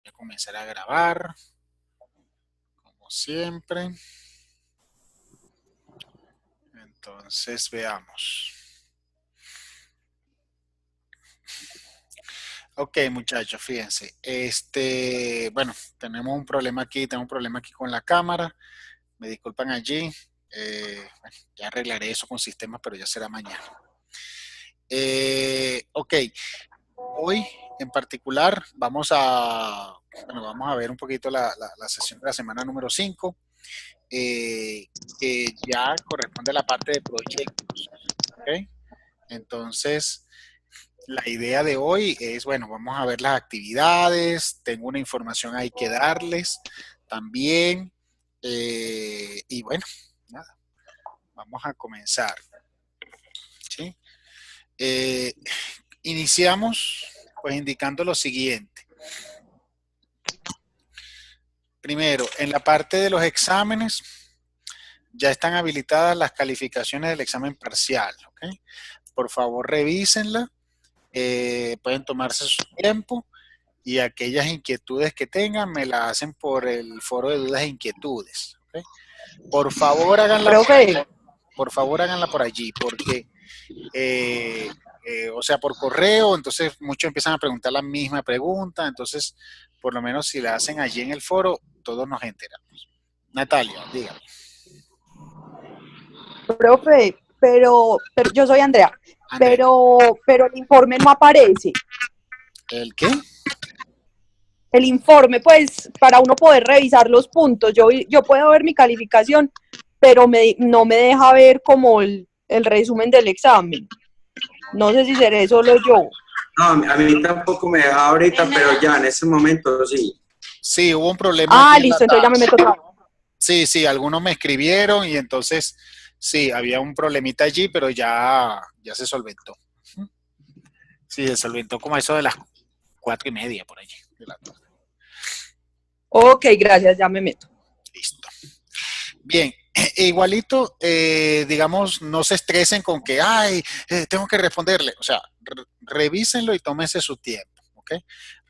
a comenzar a grabar, como siempre. Entonces, veamos. Ok, muchachos, fíjense. Bueno, tengo un problema aquí con la cámara. Me disculpan allí. Bueno, ya arreglaré eso con sistemas, pero ya será mañana. Ok, hoy en particular vamos a ver un poquito la sesión de la semana número 5, que ya corresponde a la parte de proyectos. ¿Ok? Entonces, la idea de hoy es, bueno, vamos a ver las actividades, tengo una información ahí que darles también, y bueno, nada, vamos a comenzar, ¿sí? Eh, Iniciamos pues indicando lo siguiente. Primero, en la parte de los exámenes ya están habilitadas las calificaciones del examen parcial, ¿ok? Por favor, revísenla, pueden tomarse su tiempo y aquellas inquietudes que tengan me las hacen por el foro de dudas e inquietudes, ¿ok? Por favor, háganla Profe, por favor, háganla por allí, porque eh, o sea, por correo, entonces muchos empiezan a preguntar la misma pregunta, entonces, por lo menos si la hacen allí en el foro, todos nos enteramos. Natalia, dígame. profe, pero yo soy Andrea, Andrea, pero el informe no aparece. ¿el qué? El informe, pues, para uno poder revisar los puntos, yo puedo ver mi calificación, pero no me deja ver como el resumen del examen. No sé si seré solo yo. No, a mí tampoco me deja ahorita, pero ya en ese momento sí. Sí, hubo un problema Ah, allí en la listo, entonces ya me task. meto otra vez. Sí, sí, algunos me escribieron y entonces, sí, había un problemita allí, pero ya se solventó. Sí, se solventó como eso de las 4:30 por allí de la tarde. Ok, gracias, ya me meto. Listo. Bien, igualito, digamos, no se estresen con que, ay, tengo que responderle. O sea, revísenlo y tómense su tiempo. ¿Ok?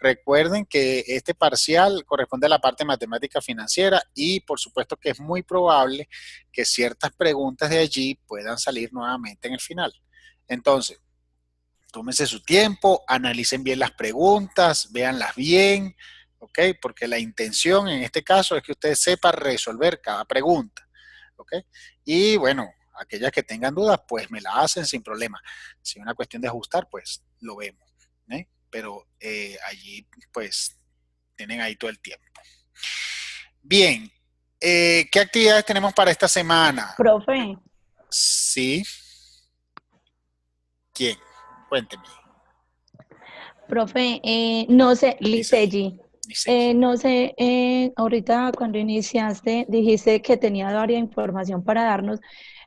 Recuerden que este parcial corresponde a la parte matemática financiera y por supuesto que es muy probable que ciertas preguntas de allí puedan salir nuevamente en el final. Entonces, tómense su tiempo, analicen bien las preguntas, véanlas bien, ¿ok? Porque la intención en este caso es que usted sepa resolver cada pregunta, ¿ok? Y bueno, aquellas que tengan dudas, pues me la hacen sin problema. Si es una cuestión de ajustar, pues lo vemos, ¿eh? Pero allí, pues, tienen ahí todo el tiempo. Bien, ¿qué actividades tenemos para esta semana? Profe, Sí, ¿quién? Cuénteme, profe, no sé, dice, Liselli, dice. no sé, ahorita cuando iniciaste dijiste que tenía varias información para darnos.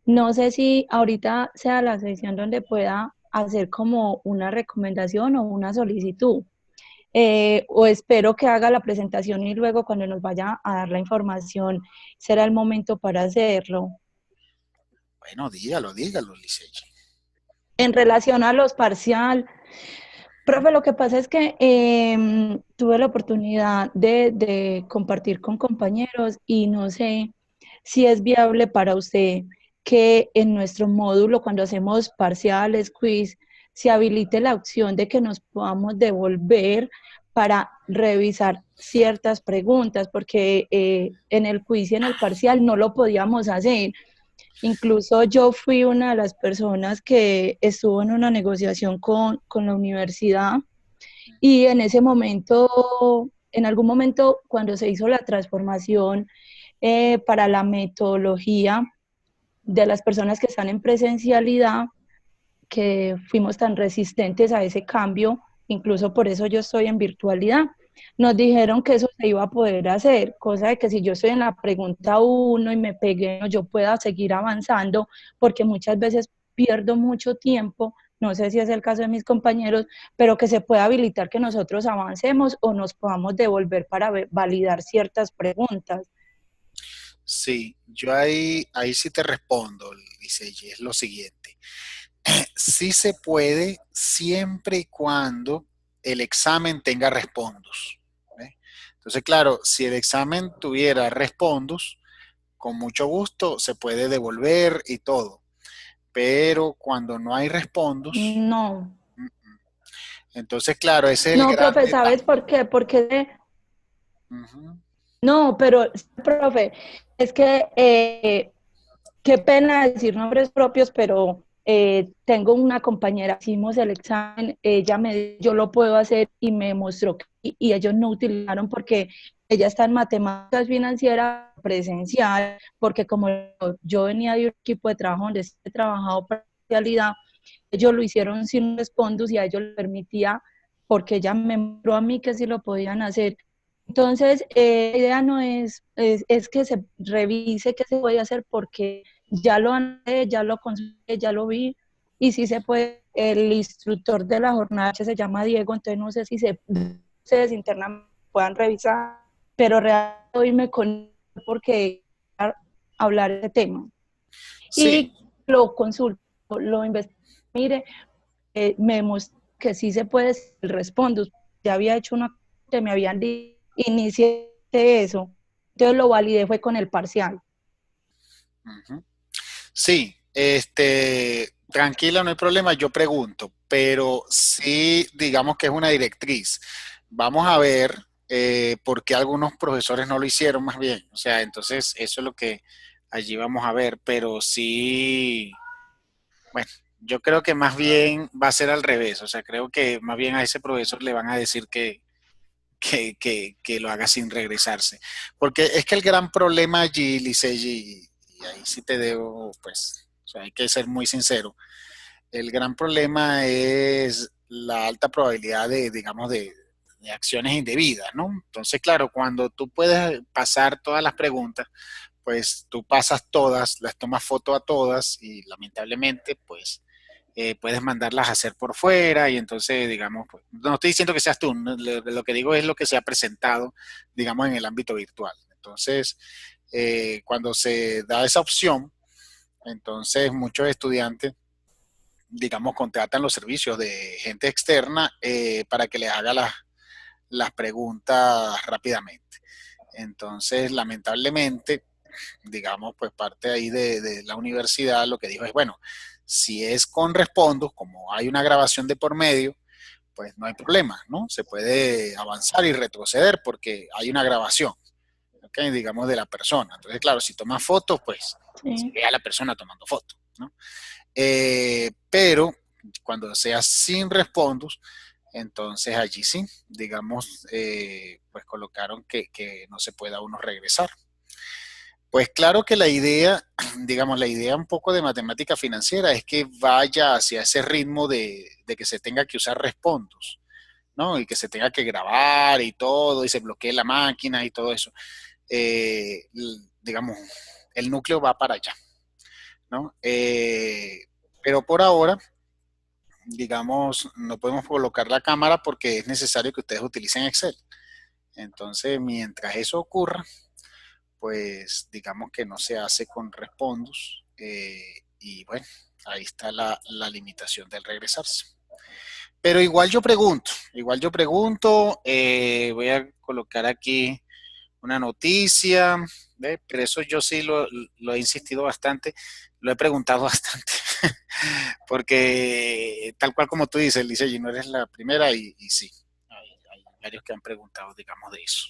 No sé si ahorita sea la sección donde pueda hacer como una recomendación o una solicitud. O espero que haga la presentación y luego cuando nos vaya a dar la información será el momento para hacerlo. Bueno, dígalo, Licechi. En relación a los parcial, profe, lo que pasa es que tuve la oportunidad de compartir con compañeros y no sé si es viable para usted que en nuestro módulo, cuando hacemos parciales, quiz, se habilite la opción de que nos podamos devolver para revisar ciertas preguntas, porque en el quiz y en el parcial no lo podíamos hacer. Incluso yo fui una de las personas que estuvo en una negociación con la universidad y en ese momento, en algún momento, cuando se hizo la transformación para la metodología de las personas que están en presencialidad, que fuimos tan resistentes a ese cambio, incluso por eso yo estoy en virtualidad. Nos dijeron que eso se iba a poder hacer, cosa de que si yo estoy en la pregunta uno y me pegué, yo pueda seguir avanzando, porque muchas veces pierdo mucho tiempo, no sé si es el caso de mis compañeros, pero que se pueda habilitar que nosotros avancemos o nos podamos devolver para validar ciertas preguntas. Sí, yo ahí sí te respondo, Licechi, es lo siguiente. Sí se puede siempre y cuando el examen tenga respondos. ¿Eh? Entonces, claro, si el examen tuviera respondus, con mucho gusto se puede devolver y todo. Pero cuando no hay respondus, No, entonces, claro, ese es el no, gran profe, ¿sabes detalle. por qué? Porque Ujú. no, pero, profe, es que qué pena decir nombres propios, pero tengo una compañera, hicimos el examen, ella me, yo lo puedo hacer y me mostró que y ellos no utilizaron porque ella está en matemáticas financieras presencial, porque como yo venía de un equipo de trabajo donde he trabajado para especialidad, ellos lo hicieron sin respondus y a ellos les permitía, porque ella me mostró a mí que sí lo podían hacer. Entonces, la idea no es que se revise qué se puede hacer porque ya lo andé, ya lo consulté, ya lo vi, y si se puede, el instructor de la jornada que se llama Diego, entonces no sé si ustedes internamente puedan revisar, pero realmente hoy me conecto porque hablar de tema. Sí, Y lo consulto, lo investigo, mire, me mostró que sí se puede responder, ya había hecho una que me habían dicho, inicié eso, entonces lo validé fue con el parcial. ujú. Sí, tranquila, no hay problema, yo pregunto, pero sí, digamos que es una directriz. Vamos a ver por qué algunos profesores no lo hicieron más bien. O sea, entonces eso es lo que allí vamos a ver, pero sí, bueno, yo creo que más bien va a ser al revés. O sea, creo que más bien a ese profesor le van a decir que lo haga sin regresarse. Porque es que el gran problema allí, Licey, y ahí sí te debo, pues, o sea, hay que ser muy sincero. El gran problema es la alta probabilidad de, digamos, de acciones indebidas, ¿no? Entonces, claro, cuando tú puedes pasar todas las preguntas, pues tú pasas todas, las tomas foto a todas y lamentablemente, pues puedes mandarlas a hacer por fuera y entonces, digamos, pues, no estoy diciendo que seas tú, no, lo que digo es lo que se ha presentado, digamos, en el ámbito virtual. Entonces, cuando se da esa opción, entonces muchos estudiantes, digamos, contratan los servicios de gente externa para que les haga las preguntas rápidamente. Entonces, lamentablemente, digamos, pues parte ahí de la universidad lo que dijo es, bueno, si es con Respondus, como hay una grabación de por medio, pues no hay problema, ¿no? Se puede avanzar y retroceder porque hay una grabación, ¿ok? Digamos, de la persona. Entonces, claro, si toma fotos, pues se Sí. ve a la persona tomando fotos, ¿no? Pero cuando sea sin Respondus, entonces allí sí, digamos, pues colocaron que no se pueda uno regresar. Pues claro que la idea, digamos, la idea un poco de matemática financiera es que vaya hacia ese ritmo de que se tenga que usar respondos, ¿no? Y que se tenga que grabar y todo, y se bloquee la máquina y todo eso. Digamos, el núcleo va para allá, ¿no? Pero por ahora, digamos, no podemos colocar la cámara porque es necesario que ustedes utilicen Excel. Entonces, mientras eso ocurra, pues digamos que no se hace con Respondus y bueno, ahí está la limitación del regresarse. Pero igual yo pregunto, voy a colocar aquí una noticia, ¿ve? Pero eso yo sí lo he insistido bastante, lo he preguntado bastante, porque tal cual como tú dices, Lice, no eres la primera y sí, hay varios que han preguntado, digamos, de eso.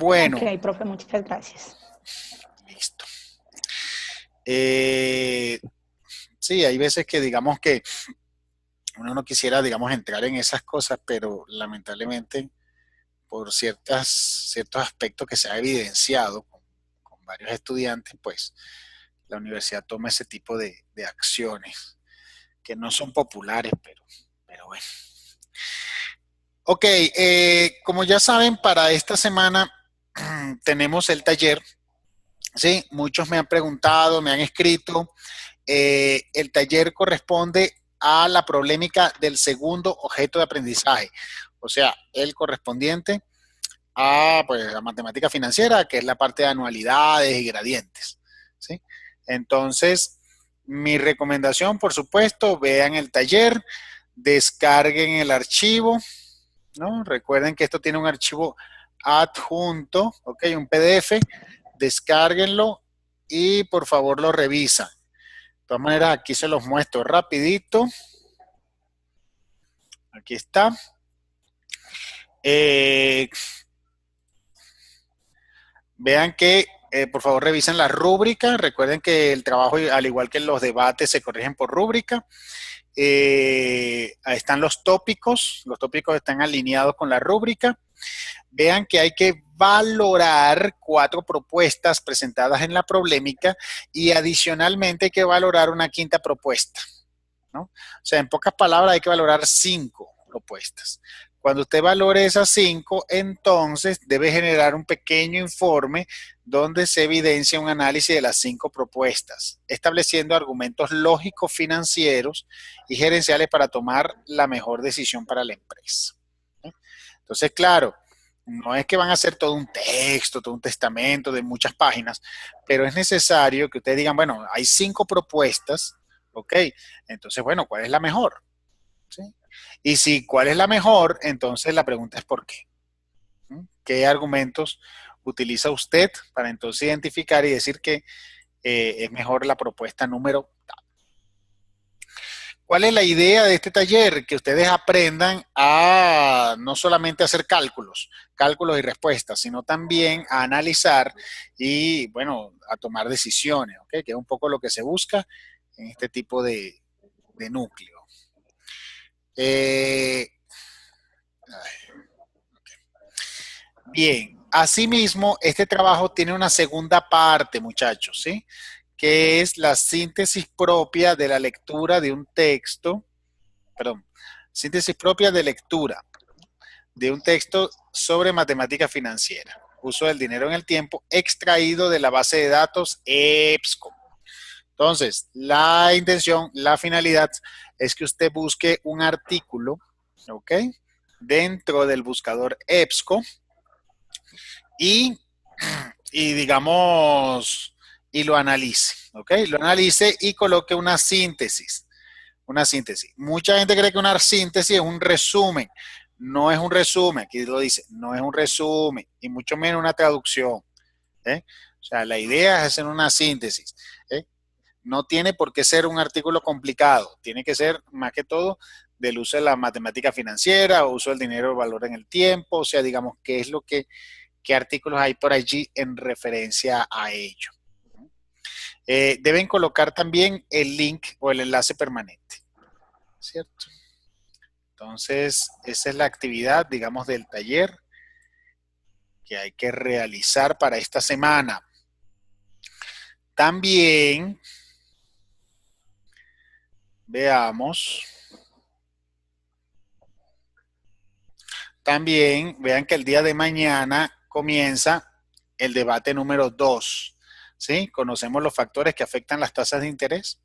Ok, Bueno, profe, muchas gracias. listo. Eh, sí, hay veces que digamos que uno no quisiera, digamos, entrar en esas cosas, pero lamentablemente por ciertos aspectos que se ha evidenciado con varios estudiantes, pues la universidad toma ese tipo de acciones que no son populares, pero bueno. Ok, como ya saben, para esta semana tenemos el taller, ¿sí? Muchos me han preguntado, me han escrito. El taller corresponde a la problemática del segundo objeto de aprendizaje, o sea, el correspondiente a pues, la matemática financiera, que es la parte de anualidades y gradientes. ¿Sí? Entonces, mi recomendación, por supuesto, vean el taller, descarguen el archivo, ¿no? Recuerden que esto tiene un archivo adjunto, ¿ok? Un PDF, descárguenlo y por favor lo revisan. De todas maneras, aquí se los muestro rapidito. Aquí está. Vean que, por favor, revisen la rúbrica. Recuerden que el trabajo, al igual que los debates, se corrigen por rúbrica. Ahí están los tópicos están alineados con la rúbrica. Vean que hay que valorar 4 propuestas presentadas en la problemática y adicionalmente hay que valorar una quinta propuesta, ¿no? O sea, en pocas palabras hay que valorar 5 propuestas. Cuando usted valore esas 5, entonces debe generar un pequeño informe donde se evidencia un análisis de las 5 propuestas, estableciendo argumentos lógicos, financieros y gerenciales para tomar la mejor decisión para la empresa. Entonces, claro, no es que van a hacer todo un texto, todo un testamento de muchas páginas, pero es necesario que ustedes digan, bueno, hay 5 propuestas, ok, entonces, bueno, ¿cuál es la mejor? ¿Sí? Y si cuál es la mejor, entonces la pregunta es ¿por qué? ¿Mm? ¿Qué argumentos utiliza usted para entonces identificar y decir que es mejor la propuesta número tal? ¿Cuál es la idea de este taller? Que ustedes aprendan a no solamente hacer cálculos y respuestas, sino también a analizar y, bueno, a tomar decisiones, ¿ok? Que es un poco lo que se busca en este tipo de núcleo. Bien, asimismo, este trabajo tiene una segunda parte, muchachos, ¿sí? Que es la síntesis propia de la lectura de un texto, perdón, síntesis propia de lectura de un texto sobre matemática financiera, uso del dinero en el tiempo, extraído de la base de datos EBSCO. Entonces, la intención, la finalidad es que usted busque un artículo, ¿ok? Dentro del buscador EBSCO y digamos, y lo analice, ¿ok? Lo analice y coloque una síntesis. Una síntesis. Mucha gente cree que una síntesis es un resumen. No es un resumen, aquí lo dice, no es un resumen, y mucho menos una traducción. ¿Eh? O sea, la idea es hacer una síntesis. ¿Eh? No tiene por qué ser un artículo complicado, tiene que ser más que todo del uso de la matemática financiera o uso del dinero, valor en el tiempo, o sea, digamos, qué es lo que, qué artículos hay por allí en referencia a ello. Deben colocar también el link o el enlace permanente, ¿cierto? Entonces, esa es la actividad, digamos, del taller que hay que realizar para esta semana. También, veamos, también vean que el día de mañana comienza el debate número 2, ¿sí? Conocemos los factores que afectan las tasas de interés.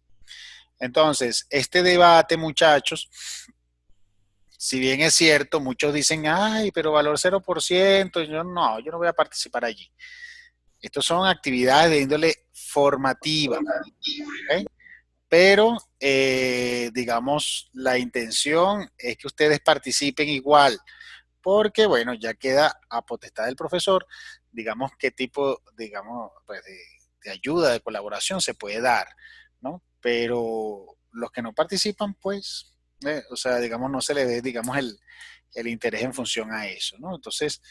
Entonces, este debate, muchachos, si bien es cierto, muchos dicen, ay, pero valor 0%, yo no voy a participar allí. Estos son actividades de índole formativa, ¿okay? Pero, digamos, la intención es que ustedes participen igual, porque, bueno, ya queda a potestad del profesor, digamos, qué tipo, digamos, pues de ayuda, de colaboración se puede dar, ¿no? Pero los que no participan, pues, o sea, digamos, no se le ve, digamos, el interés en función a eso, ¿no? Entonces,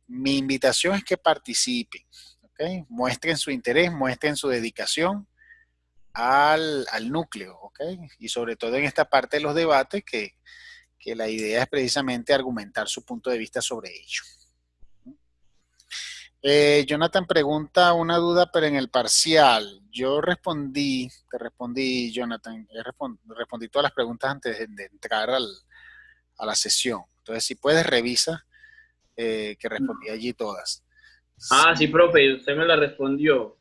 mi invitación es que participen, ¿ok? Muestren su interés, muestren su dedicación al núcleo, ¿ok? Y sobre todo en esta parte de los debates que la idea es precisamente argumentar su punto de vista sobre ello. Jonathan pregunta una duda, pero en el parcial. Yo te respondí, Jonathan, respondí todas las preguntas antes de entrar a la sesión. Entonces, si puedes, revisa que respondí allí todas. Ah, sí, profe, usted me la respondió.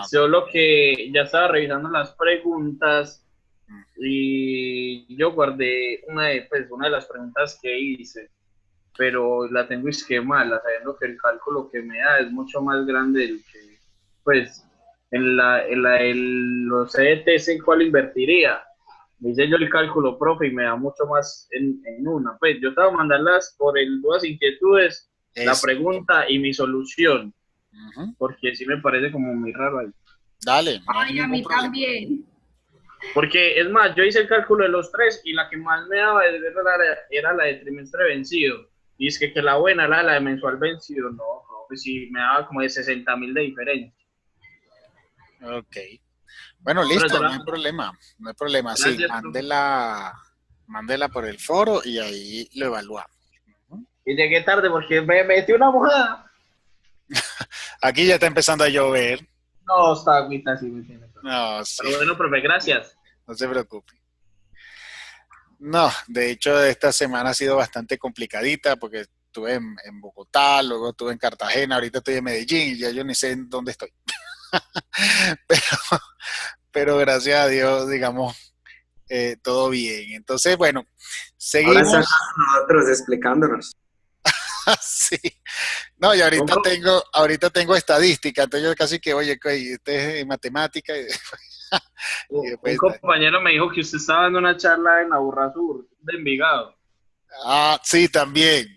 Solo que ya estaba revisando las preguntas y yo guardé una de las preguntas que hice, pero la tengo esquemada, sabiendo que el cálculo que me da es mucho más grande del que, pues, los CETs en cuál invertiría. me hice yo el cálculo, profe, y me da mucho más en una. Pues yo estaba mandarlas por el dudas, inquietudes, la Eso. pregunta y mi solución, Ujú. porque sí me parece como muy raro ahí. Dale, no hay Ay, a ningún mí problema. también. Porque es más, yo hice el cálculo de los tres y la que más me daba era la de trimestre vencido. Y es que la buena era la de mensual vencido. No, pues sí, me daba como de 60.000 de diferencia. Ok. Bueno, Pero listo, no hay problema. No hay problema. Sí, gracias, profe. mándela por el foro y ahí lo evaluamos. Ujú. Y llegué tarde porque me metí una mojada. Aquí ya está empezando a llover. No, está agüita así, me tiene. No, sí, Pero bueno, profe, gracias. no se preocupe. No, de hecho, esta semana ha sido bastante complicadita porque estuve en Bogotá, luego estuve en Cartagena, ahorita estoy en Medellín y ya yo ni sé en dónde estoy. Pero, pero gracias a Dios, digamos, todo bien. Entonces, bueno, Ahora están seguimos. nosotros explicándonos. Sí. No, y Un, co- ahorita tengo estadística, entonces yo casi que, oye, este es matemática y un después compañero me dijo que usted estaba dando una charla en Aburrasur, de Envigado. sí, también.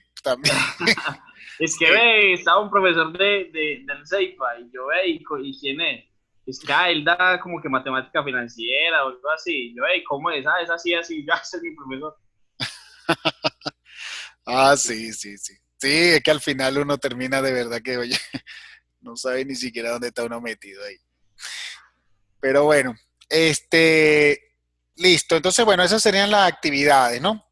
Es que Sí. ve, estaba un profesor del CEIPA y yo ve, ¿y quién es? Es que él da como que matemática financiera o algo así. Yo, ¿cómo es? Es así, así, ya ese es mi profesor. Sí, sí, sí. Sí, es que al final uno termina de verdad que, oye, no sabe ni siquiera dónde está uno metido ahí. Pero bueno, listo. Entonces, bueno, esas serían las actividades, ¿no?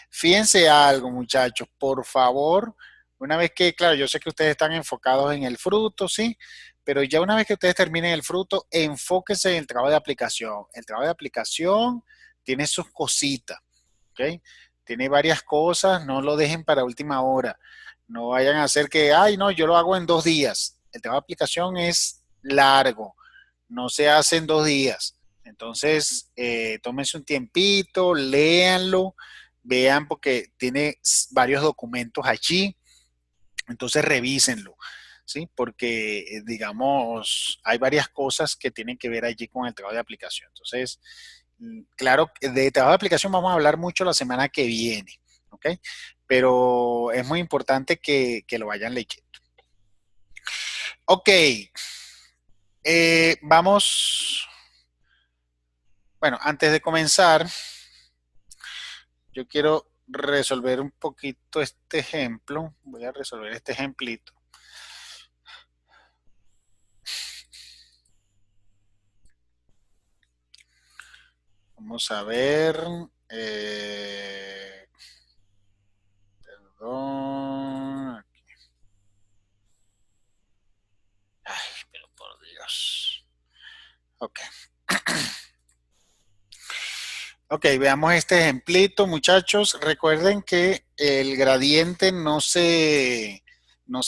Fíjense algo, muchachos, por favor, una vez que, claro, yo sé que ustedes están enfocados en el fruto, ¿sí? Pero ya una vez que ustedes terminen el fruto, enfóquense en el trabajo de aplicación. El trabajo de aplicación tiene sus cositas, ¿ok? Tiene varias cosas, no lo dejen para última hora. No vayan a hacer que, ay, no, yo lo hago en 2 días. El trabajo de aplicación es largo, no se hace en 2 días. Entonces, tómense un tiempito, léanlo, vean porque tiene varios documentos allí, entonces revísenlo, ¿sí? Porque, digamos, hay varias cosas que tienen que ver allí con el trabajo de aplicación. Entonces, claro, de trabajo de aplicación vamos a hablar mucho la semana que viene, ¿ok? Pero es muy importante que lo vayan leyendo. Ok, vamos, bueno, antes de comenzar, yo quiero resolver un poquito este ejemplo. Voy a resolver este ejemplito. Vamos a ver. Perdón. Ay, pero por Dios. Ok. Ok, veamos este ejemplito, muchachos. Recuerden que el gradiente no se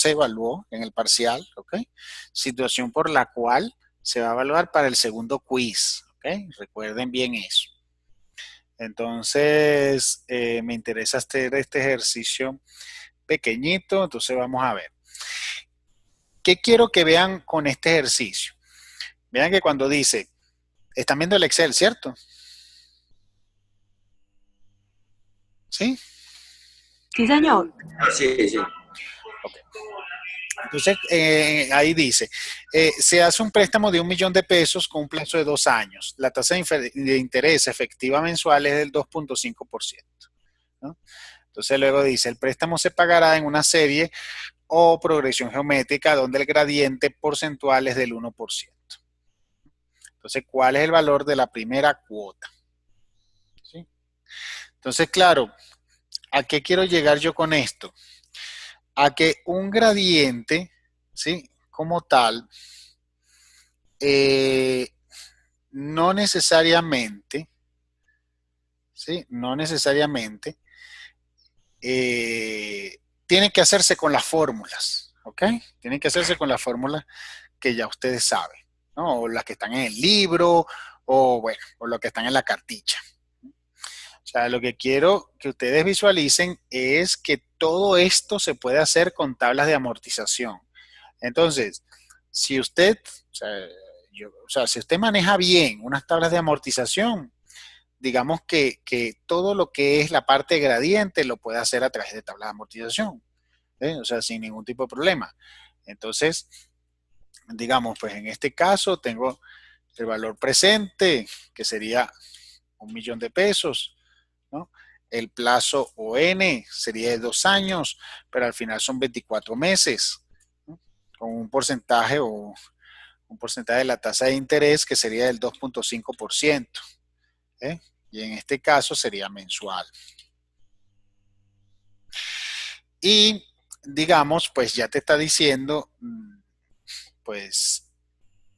evaluó en el parcial, ¿ok? Situación por la cual se va a evaluar para el segundo quiz, ¿ok? Recuerden bien eso. Entonces, me interesa hacer este ejercicio pequeñito, entonces vamos a ver. ¿Qué quiero que vean con este ejercicio? Vean que cuando dice, están viendo el Excel, ¿cierto? ¿Sí? Sí, señor. Sí, sí. Ok. Entonces, ahí dice, se hace un préstamo de 1.000.000 de pesos con un plazo de 2 años. La tasa de interés efectiva mensual es del 2.5%, ¿no? Entonces luego dice, el préstamo se pagará en una serie o progresión geométrica donde el gradiente porcentual es del 1%. Entonces, ¿cuál es el valor de la primera cuota? ¿Sí? Entonces, claro, ¿a qué quiero llegar yo con esto? A que un gradiente, ¿sí? Como tal, eh, no necesariamente, ¿sí? No necesariamente tiene que hacerse con las fórmulas, ¿ok? Tiene que hacerse con las fórmulas que ya ustedes saben, ¿no? O las que están en el libro, o bueno, o lo que están en la cartilla. O sea, lo que quiero que ustedes visualicen es que todo esto se puede hacer con tablas de amortización. Entonces, si usted, o sea, si usted maneja bien unas tablas de amortización, digamos que todo lo que es la parte gradiente lo puede hacer a través de tabla de amortización, o sea, sin ningún tipo de problema. Entonces, digamos, pues en este caso tengo el valor presente, que sería 1.000.000 de pesos, ¿no? El plazo ON sería de 2 años, pero al final son 24 meses, ¿no? Con un porcentaje de la tasa de interés que sería del 2.5%, ¿eh? Y en este caso sería mensual. Y digamos, pues ya te está diciendo, pues,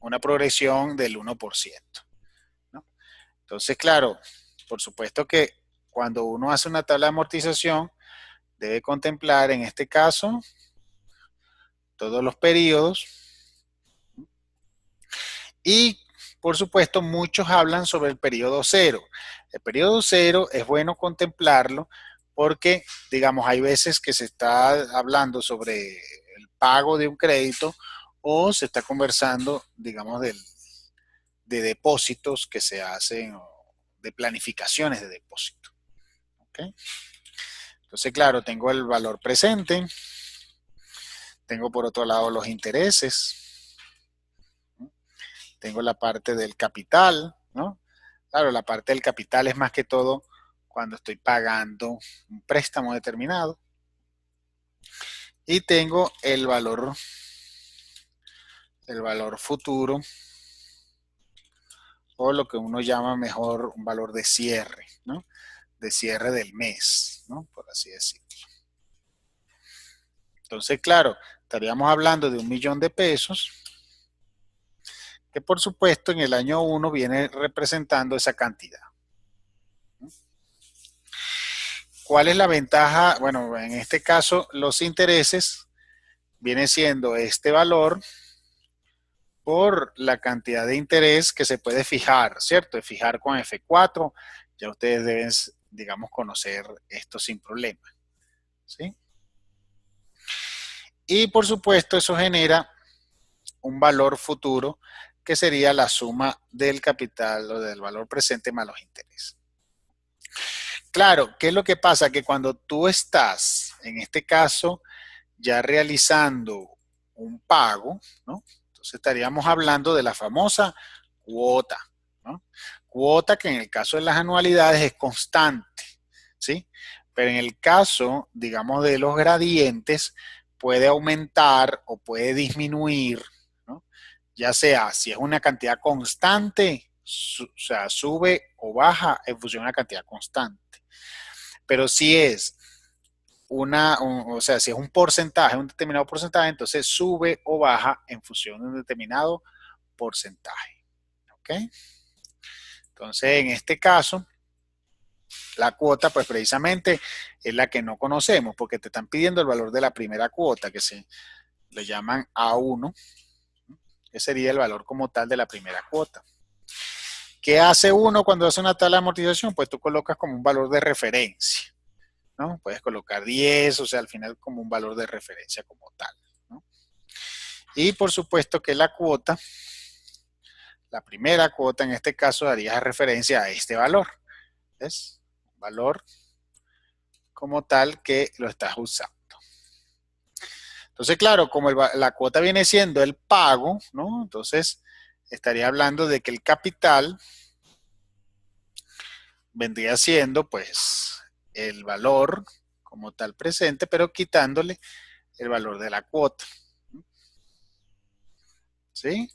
una progresión del 1%, ¿no? Entonces, claro, por supuesto que cuando uno hace una tabla de amortización, debe contemplar en este caso todos los periodos y, por supuesto, muchos hablan sobre el periodo cero. El periodo cero es bueno contemplarlo porque, digamos, hay veces que se está hablando sobre el pago de un crédito o se está conversando, digamos, de depósitos que se hacen o de planificaciones de depósito. ¿Okay? Entonces, claro, tengo el valor presente, tengo por otro lado los intereses, tengo la parte del capital, ¿no? Claro, la parte del capital es más que todo cuando estoy pagando un préstamo determinado. Y tengo el valor futuro, o lo que uno llama mejor un valor de cierre, ¿no? De cierre del mes, ¿no? Por así decirlo. Entonces, claro, estaríamos hablando de 1.000.000 de pesos, que por supuesto en el año 1 viene representando esa cantidad. ¿Cuál es la ventaja? Bueno, en este caso los intereses viene siendo este valor por la cantidad de interés que se puede fijar, ¿cierto? Fijar con F4, ya ustedes deben, digamos, conocer esto sin problema, ¿sí? Y por supuesto eso genera un valor futuro que sería la suma del capital o del valor presente más los intereses. Claro, ¿qué es lo que pasa? Que cuando tú estás, en este caso, ya realizando un pago, ¿no? Entonces estaríamos hablando de la famosa cuota, ¿no? Cuota que en el caso de las anualidades es constante, ¿sí? Pero en el caso, digamos, de los gradientes, puede aumentar o puede disminuir, ¿no? Ya sea si es una cantidad constante, o sea, sube o baja en función de una cantidad constante. Pero si es o sea, si es un porcentaje, un determinado porcentaje, entonces sube o baja en función de un determinado porcentaje. ¿Ok? Entonces, en este caso, la cuota, pues precisamente es la que no conocemos, porque te están pidiendo el valor de la primera cuota, que se le llaman A1, que sería el valor como tal de la primera cuota. ¿Qué hace uno cuando hace una tabla de amortización? Pues tú colocas como un valor de referencia, ¿no? Puedes colocar 10, o sea, al final como un valor de referencia como tal, ¿no? Y por supuesto que la cuota, la primera cuota en este caso daría referencia a este valor, ¿ves? Un valor como tal que lo estás usando. Entonces, claro, como la cuota viene siendo el pago, ¿no? Entonces, estaría hablando de que el capital vendría siendo, pues, el valor como tal presente, pero quitándole el valor de la cuota. ¿Sí?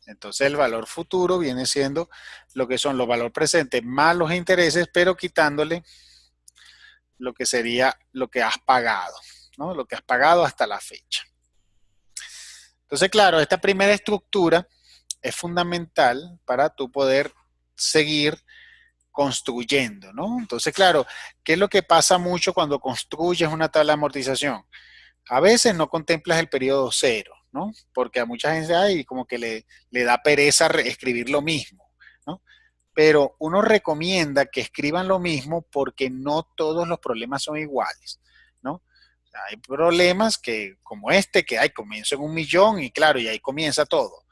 Entonces, el valor futuro viene siendo lo que son los valores presentes más los intereses, pero quitándole lo que sería lo que has pagado, ¿no? Lo que has pagado hasta la fecha. Entonces, claro, esta primera estructura es fundamental para tú poder seguir construyendo, ¿no? Entonces, claro, ¿qué es lo que pasa mucho cuando construyes una tabla de amortización? A veces no contemplas el periodo cero, ¿no? Porque a mucha gente hay como que le da pereza escribir lo mismo, ¿no? Pero uno recomienda que escriban lo mismo porque no todos los problemas son iguales, ¿no? Hay problemas que, como este, que hay, comienzo en 1.000.000 y claro, y ahí comienza todo.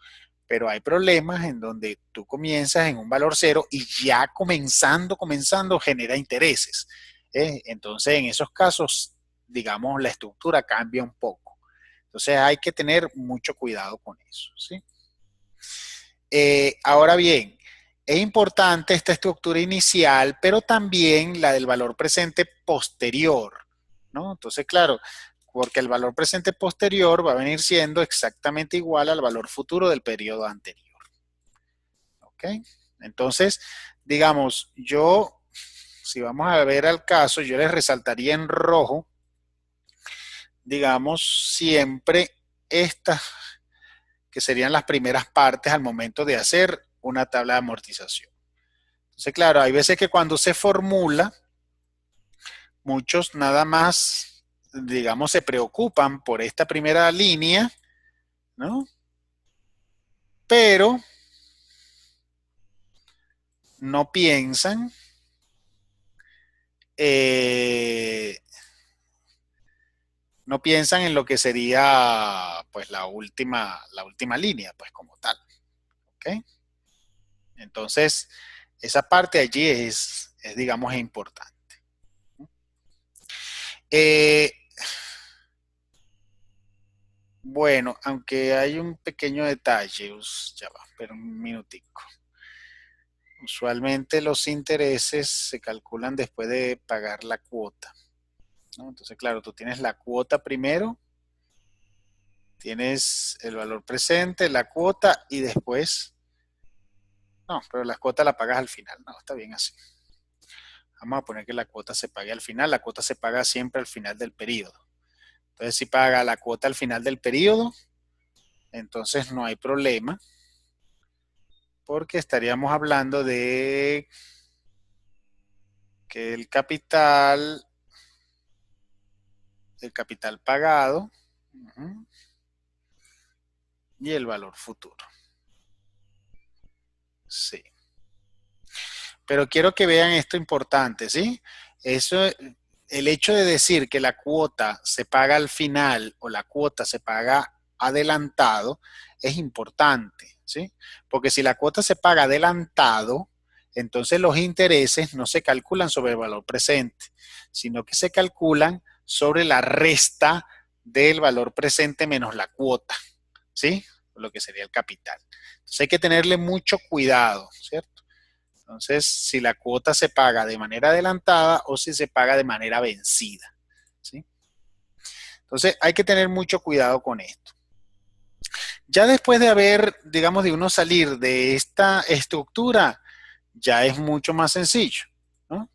Pero hay problemas en donde tú comienzas en un valor cero y ya comenzando, genera intereses. Entonces, en esos casos, digamos, la estructura cambia un poco. Entonces, hay que tener mucho cuidado con eso, ¿sí? Ahora bien, es importante esta estructura inicial, pero también la del valor presente posterior, ¿no? Entonces, claro, porque el valor presente posterior va a venir siendo exactamente igual al valor futuro del periodo anterior. ¿Ok? Entonces, digamos, yo, si vamos a ver al caso, yo les resaltaría en rojo, digamos, siempre estas que serían las primeras partes al momento de hacer una tabla de amortización. Entonces, claro, hay veces que cuando se formula, muchos nada más, digamos, se preocupan por esta primera línea, ¿no? Pero no piensan no piensan en lo que sería pues la última línea, pues como tal. ¿Ok? Entonces, esa parte allí digamos, es importante. Bueno, aunque hay un pequeño detalle, ya va, pero un minutico. Usualmente los intereses se calculan después de pagar la cuota, ¿no? Entonces, claro, tú tienes la cuota primero, tienes el valor presente, la cuota y después... No, pero la cuota la pagas al final. No, está bien así. Vamos a poner que la cuota se pague al final. La cuota se paga siempre al final del periodo. Entonces, si paga la cuota al final del periodo, entonces no hay problema, porque estaríamos hablando de que el capital pagado y el valor futuro. Sí. Pero quiero que vean esto importante, ¿sí? Eso, el hecho de decir que la cuota se paga al final o la cuota se paga adelantado es importante, ¿sí? Porque si la cuota se paga adelantado, entonces los intereses no se calculan sobre el valor presente, sino que se calculan sobre la resta del valor presente menos la cuota, ¿sí? Lo que sería el capital. Entonces hay que tenerle mucho cuidado, ¿cierto? Entonces, si la cuota se paga de manera adelantada o si se paga de manera vencida, ¿sí? Entonces, hay que tener mucho cuidado con esto. Ya después de haber, digamos, de uno salir de esta estructura, ya es mucho más sencillo, ¿no?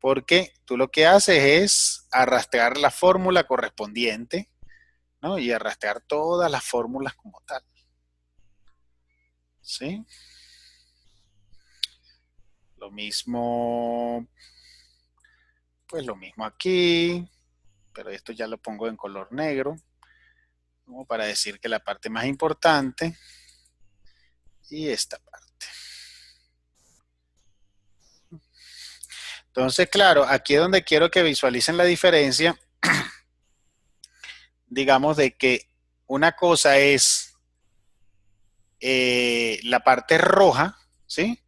Porque tú lo que haces es arrastrar la fórmula correspondiente, ¿no? Y arrastrar todas las fórmulas como tal, ¿sí? Lo mismo, pues lo mismo aquí, pero esto ya lo pongo en color negro, como para decir que la parte más importante y esta parte. Entonces, claro, aquí es donde quiero que visualicen la diferencia, digamos, de que una cosa es la parte roja, ¿sí?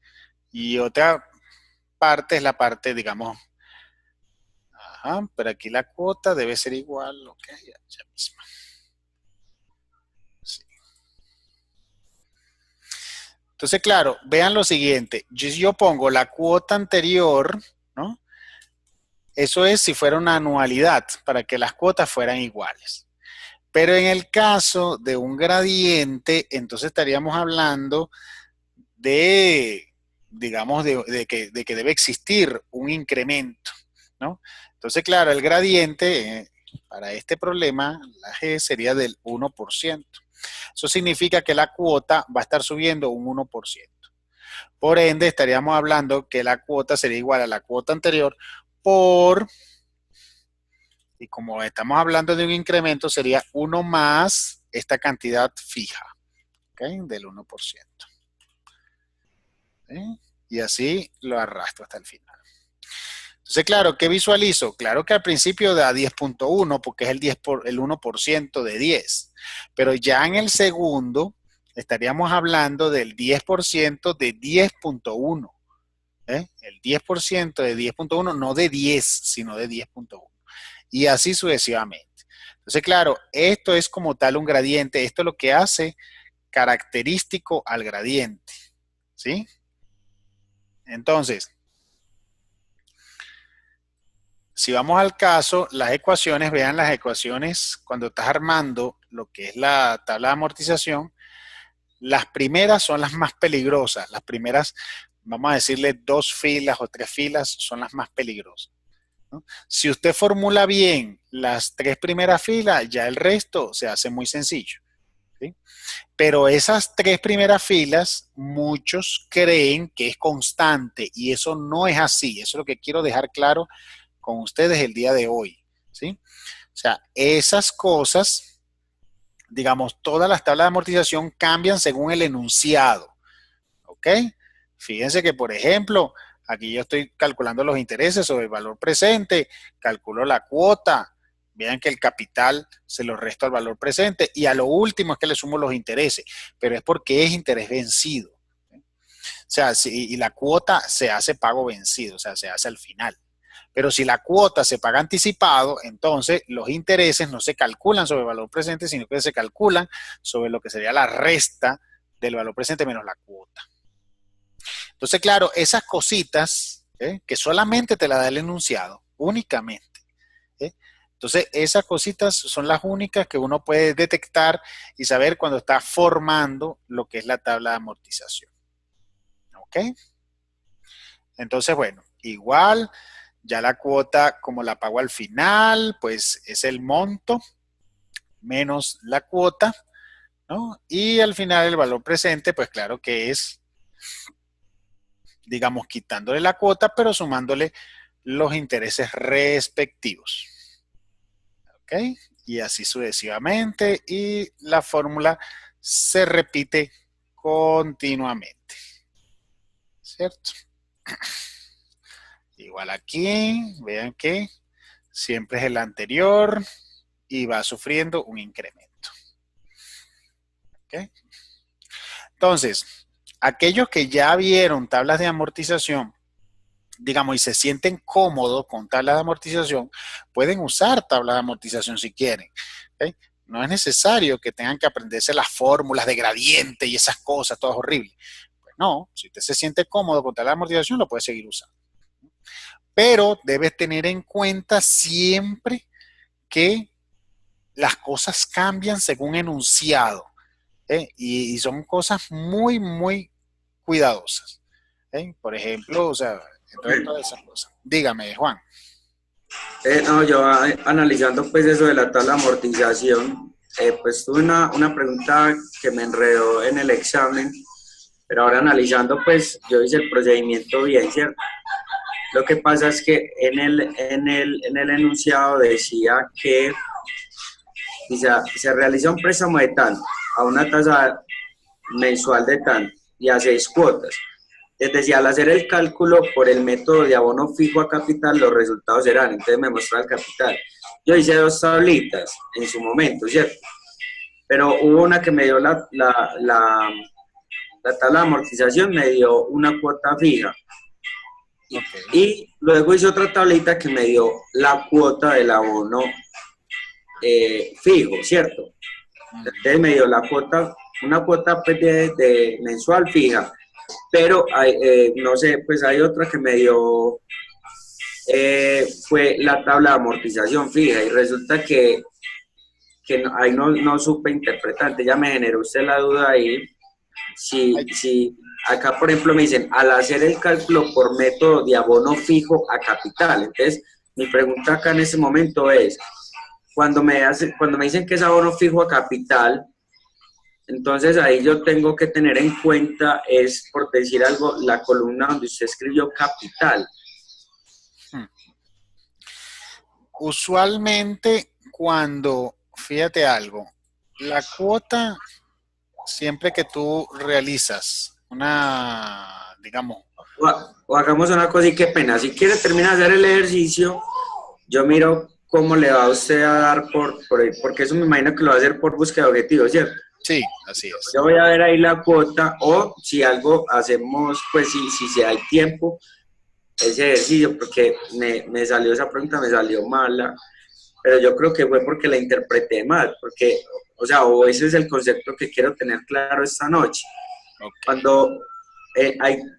Y otra parte es la parte, digamos, pero aquí la cuota debe ser igual, ok, ya mismo. Sí. Entonces, claro, vean lo siguiente, yo pongo la cuota anterior, ¿no? Eso es si fuera una anualidad, para que las cuotas fueran iguales. Pero en el caso de un gradiente, entonces estaríamos hablando de, digamos, de que debe existir un incremento, ¿no? Entonces, claro, el gradiente, para este problema, la G sería del 1%. Eso significa que la cuota va a estar subiendo un 1%. Por ende, estaríamos hablando que la cuota sería igual a la cuota anterior y como estamos hablando de un incremento, sería 1 más esta cantidad fija, ¿okay? Del 1%. ¿Sí? Y así lo arrastro hasta el final. Entonces, claro, ¿qué visualizo? Claro que al principio da 10.1 porque es el 1% de 10. Pero ya en el segundo, estaríamos hablando del 10% de 10.1. El 10% de 10.1, no de 10, sino de 10.1. Y así sucesivamente. Entonces, claro, esto es como tal un gradiente. Esto es lo que hace característico al gradiente. ¿Sí? Entonces, si vamos al caso, las ecuaciones, vean las ecuaciones, cuando estás armando lo que es la tabla de amortización, las primeras son las más peligrosas. Las primeras, vamos a decirle 2 filas o 3 filas, son las más peligrosas, ¿no? Si usted formula bien las 3 primeras filas, ya el resto se hace muy sencillo, ¿sí? Pero esas 3 primeras filas, muchos creen que es constante y eso no es así. Eso es lo que quiero dejar claro con ustedes el día de hoy, ¿sí? O sea, esas cosas, digamos, todas las tablas de amortización cambian según el enunciado, ¿ok? Fíjense que, por ejemplo, aquí yo estoy calculando los intereses sobre el valor presente, calculo la cuota, vean que el capital se lo resto al valor presente y a lo último es que le sumo los intereses, pero es porque es interés vencido, ¿sí? O sea, y la cuota se hace pago vencido, o sea, se hace al final. Pero si la cuota se paga anticipado, entonces los intereses no se calculan sobre el valor presente, sino que se calculan sobre lo que sería la resta del valor presente menos la cuota. Entonces, claro, esas cositas, que solamente te la da el enunciado, únicamente. Entonces, esas cositas son las únicas que uno puede detectar y saber cuando está formando lo que es la tabla de amortización. ¿Ok? Entonces, bueno, igual, ya la cuota, como la pago al final, pues es el monto menos la cuota, ¿no? Y al final el valor presente, pues claro que es, digamos, quitándole la cuota, pero sumándole los intereses respectivos. ¿Ok? Y así sucesivamente. Y la fórmula se repite continuamente. ¿Cierto? Igual aquí, vean que siempre es el anterior y va sufriendo un incremento. ¿Ok? Entonces, aquellos que ya vieron tablas de amortización, digamos, y se sienten cómodos con tablas de amortización, pueden usar tablas de amortización si quieren. ¿Okay? No es necesario que tengan que aprenderse las fórmulas de gradiente y esas cosas, todo es horrible. Pues no, si usted se siente cómodo con tablas de amortización, lo puede seguir usando. Pero debes tener en cuenta siempre que las cosas cambian según enunciado, y son cosas muy, muy cuidadosas. Por ejemplo, o sea, entonces todas esas cosas. Dígame, Juan. No, yo analizando pues eso de la tabla de amortización, pues tuve una pregunta que me enredó en el examen, pero ahora analizando pues yo hice el procedimiento bien, ¿cierto? Lo que pasa es que en el enunciado decía que se realiza un préstamo de tanto a una tasa mensual de tanto y a 6 cuotas. Les decía, al hacer el cálculo por el método de abono fijo a capital, los resultados serán, entonces me mostraba el capital. Yo hice 2 tablitas en su momento, ¿cierto? Pero hubo una que me dio la tabla de amortización, me dio una cuota fija. Okay. Y luego hice otra tablita que me dio la cuota del abono fijo, ¿cierto? Entonces me dio la cuota, una cuota de mensual fija, pero hay, no sé, pues hay otra que me dio, fue la tabla de amortización fija y resulta que ahí no supe interpretar, ya me generó usted la duda ahí, si acá por ejemplo me dicen, al hacer el cálculo por método de abono fijo a capital, entonces mi pregunta acá en ese momento es, cuando me dicen que es abono fijo a capital, entonces ahí yo tengo que tener en cuenta, es por decir algo, la columna donde usted escribió capital. Usualmente cuando, fíjate algo, la cuota, siempre que tú realizas una, digamos... O hagamos una cosa y qué pena, si quiere terminar de hacer el ejercicio, yo miro cómo le va a usted a dar porque eso me imagino que lo va a hacer por búsqueda de objetivos, ¿cierto? Sí, así es. Yo voy a ver ahí la cuota, o si algo hacemos, pues si hay tiempo, ese ejercicio, porque me salió esa pregunta, me salió mala, pero yo creo que fue porque la interpreté mal, porque, o sea, o ese es el concepto que quiero tener claro esta noche. Okay. Cuando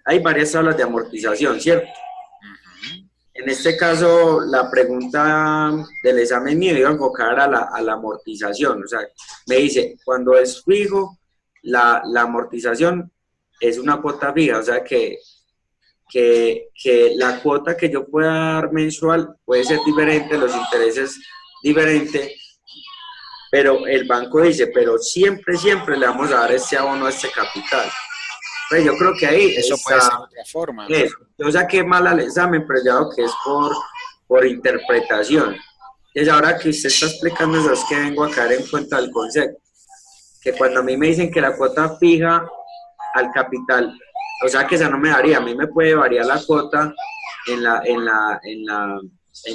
hay varias tablas de amortización, ¿cierto? Uh-huh. En este caso, la pregunta del examen mío iba a enfocar a la amortización, o sea, me dice, cuando es fijo, la amortización es una cuota fija, o sea que la cuota que yo pueda dar mensual puede ser diferente, los intereses diferentes, pero el banco dice, pero siempre le vamos a dar este abono a este capital. Pues yo creo que ahí eso está, puede ser otra forma. eso. Yo saqué mal al examen, pero ya veo que es por interpretación. Entonces ahora que usted está explicando eso, es que vengo a caer en cuenta del concepto. Que cuando a mí me dicen que la cuota fija al capital, o sea que esa no me daría, a mí me puede variar la cuota en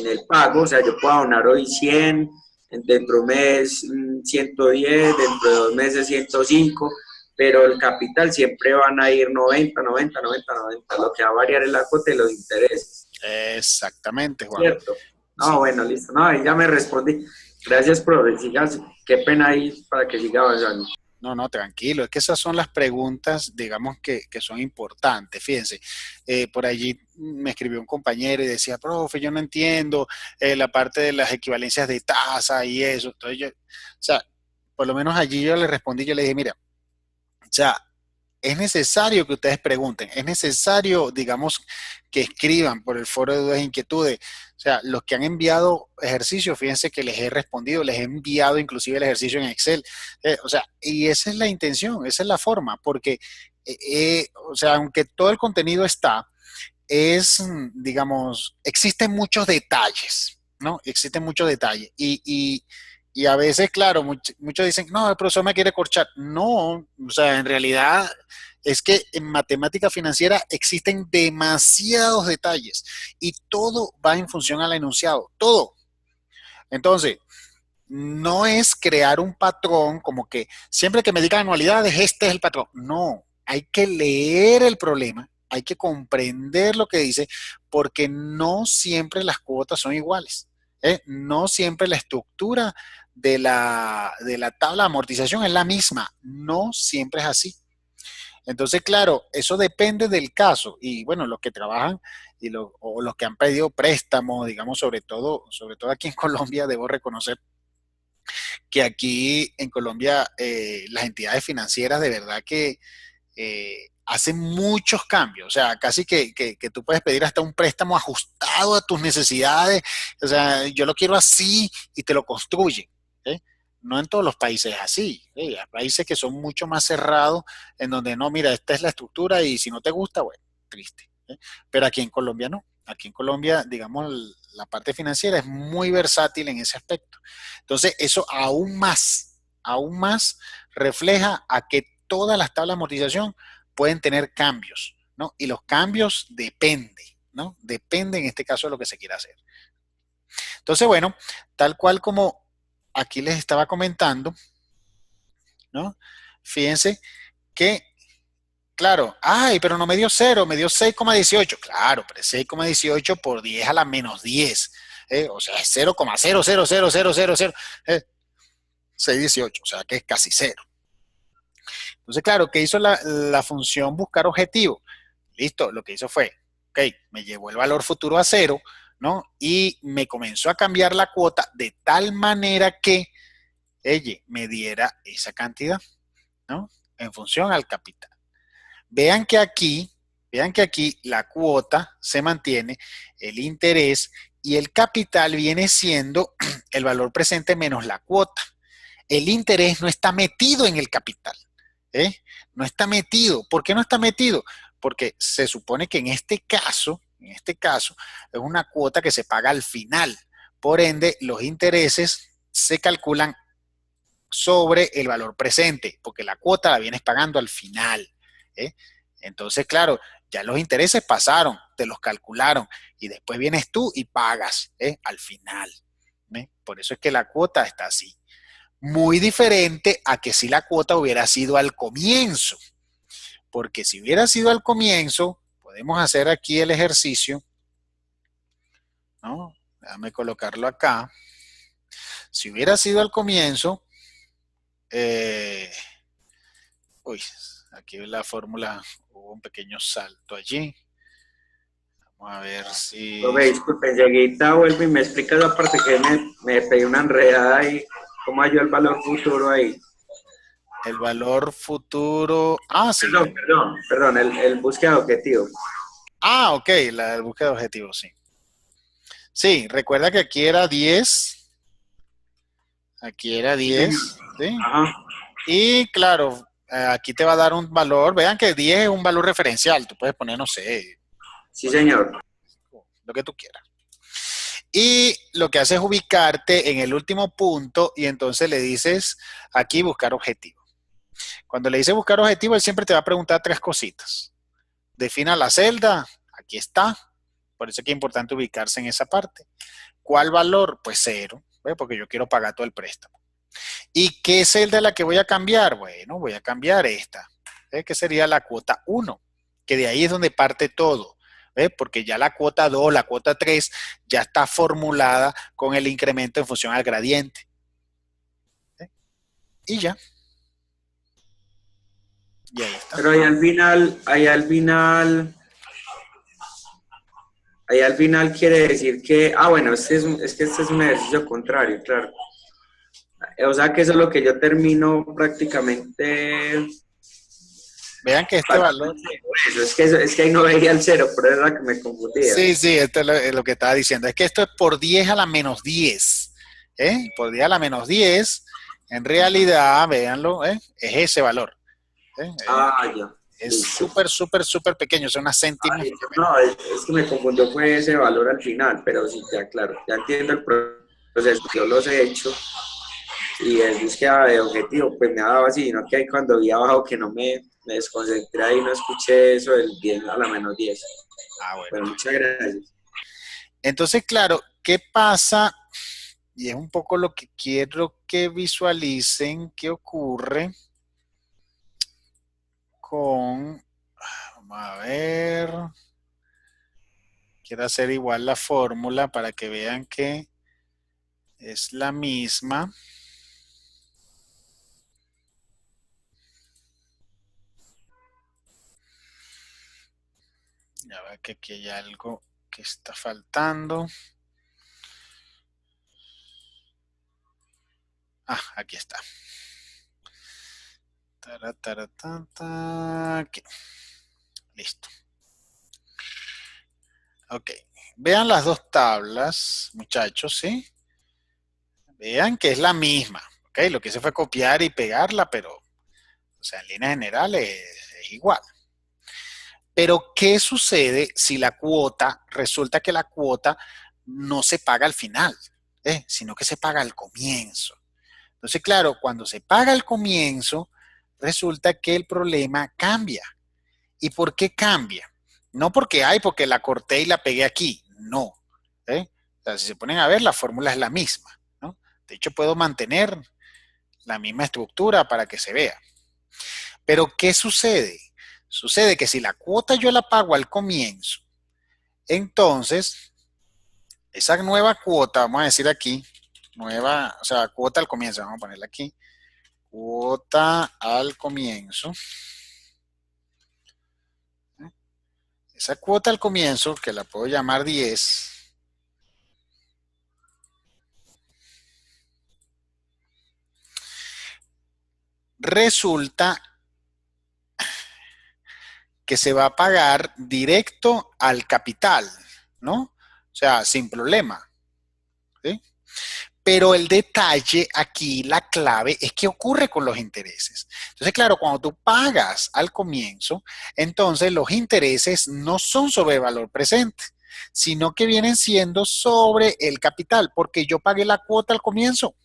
el pago, o sea, yo puedo abonar hoy 100, dentro de un mes 110, dentro de 2 meses 105, pero el capital siempre van a ir 90, 90, 90, 90, lo que va a variar es la cuota y los intereses. Exactamente, Juan. ¿Cierto? No, sí. Bueno, listo, no, ahí ya me respondí. Gracias, profe, sigas, qué pena ahí para que siga avanzando. No, tranquilo, es que esas son las preguntas, digamos, que son importantes. Fíjense, por allí me escribió un compañero y decía, profe, yo no entiendo la parte de las equivalencias de tasa y eso. Entonces yo, o sea, por lo menos allí yo le respondí, yo le dije, mira, o sea, es necesario que ustedes pregunten, es necesario, digamos, que escriban por el foro de dudas e inquietudes. O sea, los que han enviado ejercicios, fíjense que les he respondido, les he enviado inclusive el ejercicio en Excel. O sea, y esa es la intención, esa es la forma, porque, o sea, aunque todo el contenido está, digamos, existen muchos detalles, ¿no? Existen muchos detalles. Y a veces, claro, muchos dicen, no, el profesor me quiere corchar. No, o sea, en realidad es que en matemática financiera existen demasiados detalles y todo va en función al enunciado, todo. Entonces, no es crear un patrón como que siempre que me digan anualidades, este es el patrón. No, hay que leer el problema, hay que comprender lo que dice, porque no siempre las cuotas son iguales. No siempre la estructura de la tabla de amortización es la misma, no siempre es así. Entonces, claro, eso depende del caso y bueno, los que trabajan o los que han pedido préstamos, digamos, sobre todo aquí en Colombia, debo reconocer que aquí en Colombia las entidades financieras de verdad que hacen muchos cambios, o sea, casi que tú puedes pedir hasta un préstamo ajustado a tus necesidades, o sea, yo lo quiero así y te lo construyen. ¿Eh? No en todos los países es así, hay países que son mucho más cerrados, en donde no, mira, esta es la estructura y si no te gusta, bueno, triste. Pero aquí en Colombia no, aquí en Colombia, digamos, la parte financiera es muy versátil en ese aspecto. Entonces, eso aún más refleja a que todas las tablas de amortización pueden tener cambios, ¿no? Y los cambios dependen, ¿no? Depende en este caso de lo que se quiera hacer. Entonces, bueno, tal cual como aquí les estaba comentando, ¿no? Fíjense que, claro, ay, pero no me dio 0, me dio 6,18. Claro, pero 6,18 por 10 a la menos 10. O sea, es 0,0000000. 618, o sea que es casi 0. Entonces, claro, ¿qué hizo la función buscar objetivo? Listo, lo que hizo fue, ok, me llevó el valor futuro a 0, ¿no? Y me comenzó a cambiar la cuota de tal manera que ella me diera esa cantidad, ¿no? En función al capital. Vean que aquí la cuota se mantiene, el interés y el capital viene siendo el valor presente menos la cuota. El interés no está metido en el capital. No está metido. ¿Por qué no está metido? Porque se supone que en este caso, es una cuota que se paga al final. Por ende, los intereses se calculan sobre el valor presente, porque la cuota la vienes pagando al final. Entonces, claro, ya los intereses pasaron, te los calcularon, y después vienes tú y pagas al final. Por eso es que la cuota está así. Muy diferente a que si la cuota hubiera sido al comienzo. Porque si hubiera sido al comienzo, podemos hacer aquí el ejercicio, ¿no? Déjame colocarlo acá. Si hubiera sido al comienzo, uy, aquí la fórmula, hubo un pequeño salto allí. Vamos a ver si... Profe, disculpe, enseguida vuelvo y me explica la parte que me pegué una enredada ahí. ¿Cómo halló el valor futuro ahí? El valor futuro... sí. Perdón, el búsqueda de objetivo. Ok, la búsqueda de objetivos, sí. Sí, recuerda que aquí era 10. Aquí era 10, ¿sí? Ajá. Y claro, aquí te va a dar un valor. Vean que 10 es un valor referencial. Tú puedes poner, no sé, Sí, señor. lo que tú quieras. Y lo que hace es ubicarte en el último punto y entonces le dices aquí buscar objetivo. Cuando le dices buscar objetivo, él siempre te va a preguntar 3 cositas. Defina la celda, aquí está. Por eso es que es importante ubicarse en esa parte. ¿Cuál valor? Pues 0, ¿ve? Porque yo quiero pagar todo el préstamo. ¿Y qué celda es la que voy a cambiar? Bueno, voy a cambiar esta, ¿ve? Que sería la cuota 1, que de ahí es donde parte todo, ¿ve? Porque ya la cuota 2, la cuota 3 ya está formulada con el incremento en función al gradiente. ¿Ve? Y ya. Y ahí está. Pero ahí al final quiere decir que, bueno, es que este es un ejercicio contrario, claro. O sea que eso es lo que yo termino prácticamente. Vean que este valor... Es que ahí no veía el 0, pero es la que me confundía. Sí, esto es lo que estaba diciendo. Es que esto es por 10 a la menos 10. Por 10 a la menos 10, en realidad, véanlo, es ese valor. Ya. Es súper pequeño, es una céntima. No, es que me confundió fue ese valor al final, pero sí, ya claro, ya entiendo el proceso, yo los he hecho y en búsqueda de objetivo, pues me ha dado así, no que ahí cuando vi abajo que no me desconcentré ahí, no escuché eso del 10 a la menos 10. Bueno. Pero muchas gracias. Entonces, claro, ¿qué pasa? Y es un poco lo que quiero que visualicen qué ocurre con, vamos a ver, quiero hacer igual la fórmula para que vean que es la misma. Ya ve que aquí hay algo que está faltando. Aquí está. Aquí. Listo. Ok. Vean las dos tablas, muchachos, ¿sí? Vean que es la misma. Ok, lo que hice fue copiar y pegarla, pero, o sea, en líneas generales es igual. Pero, ¿qué sucede si la cuota, resulta que la cuota no se paga al final, sino que se paga al comienzo? Entonces, claro, cuando se paga al comienzo, resulta que el problema cambia. ¿Y por qué cambia? No porque porque la corté y la pegué aquí, no. O sea, si se ponen a ver, la fórmula es la misma, ¿no? De hecho, puedo mantener la misma estructura para que se vea. Pero, ¿qué sucede? Sucede que si la cuota yo la pago al comienzo, entonces, esa nueva cuota, vamos a decir aquí, nueva, o sea, cuota al comienzo, vamos a ponerla aquí, cuota al comienzo. Esa cuota al comienzo, que la puedo llamar 10, resulta que se va a pagar directo al capital, ¿no? O sea, sin problema, ¿sí? Pero el detalle aquí, la clave, es qué ocurre con los intereses. Entonces, claro, cuando tú pagas al comienzo, entonces los intereses no son sobre el valor presente, sino que vienen siendo sobre el capital, porque yo pagué la cuota al comienzo.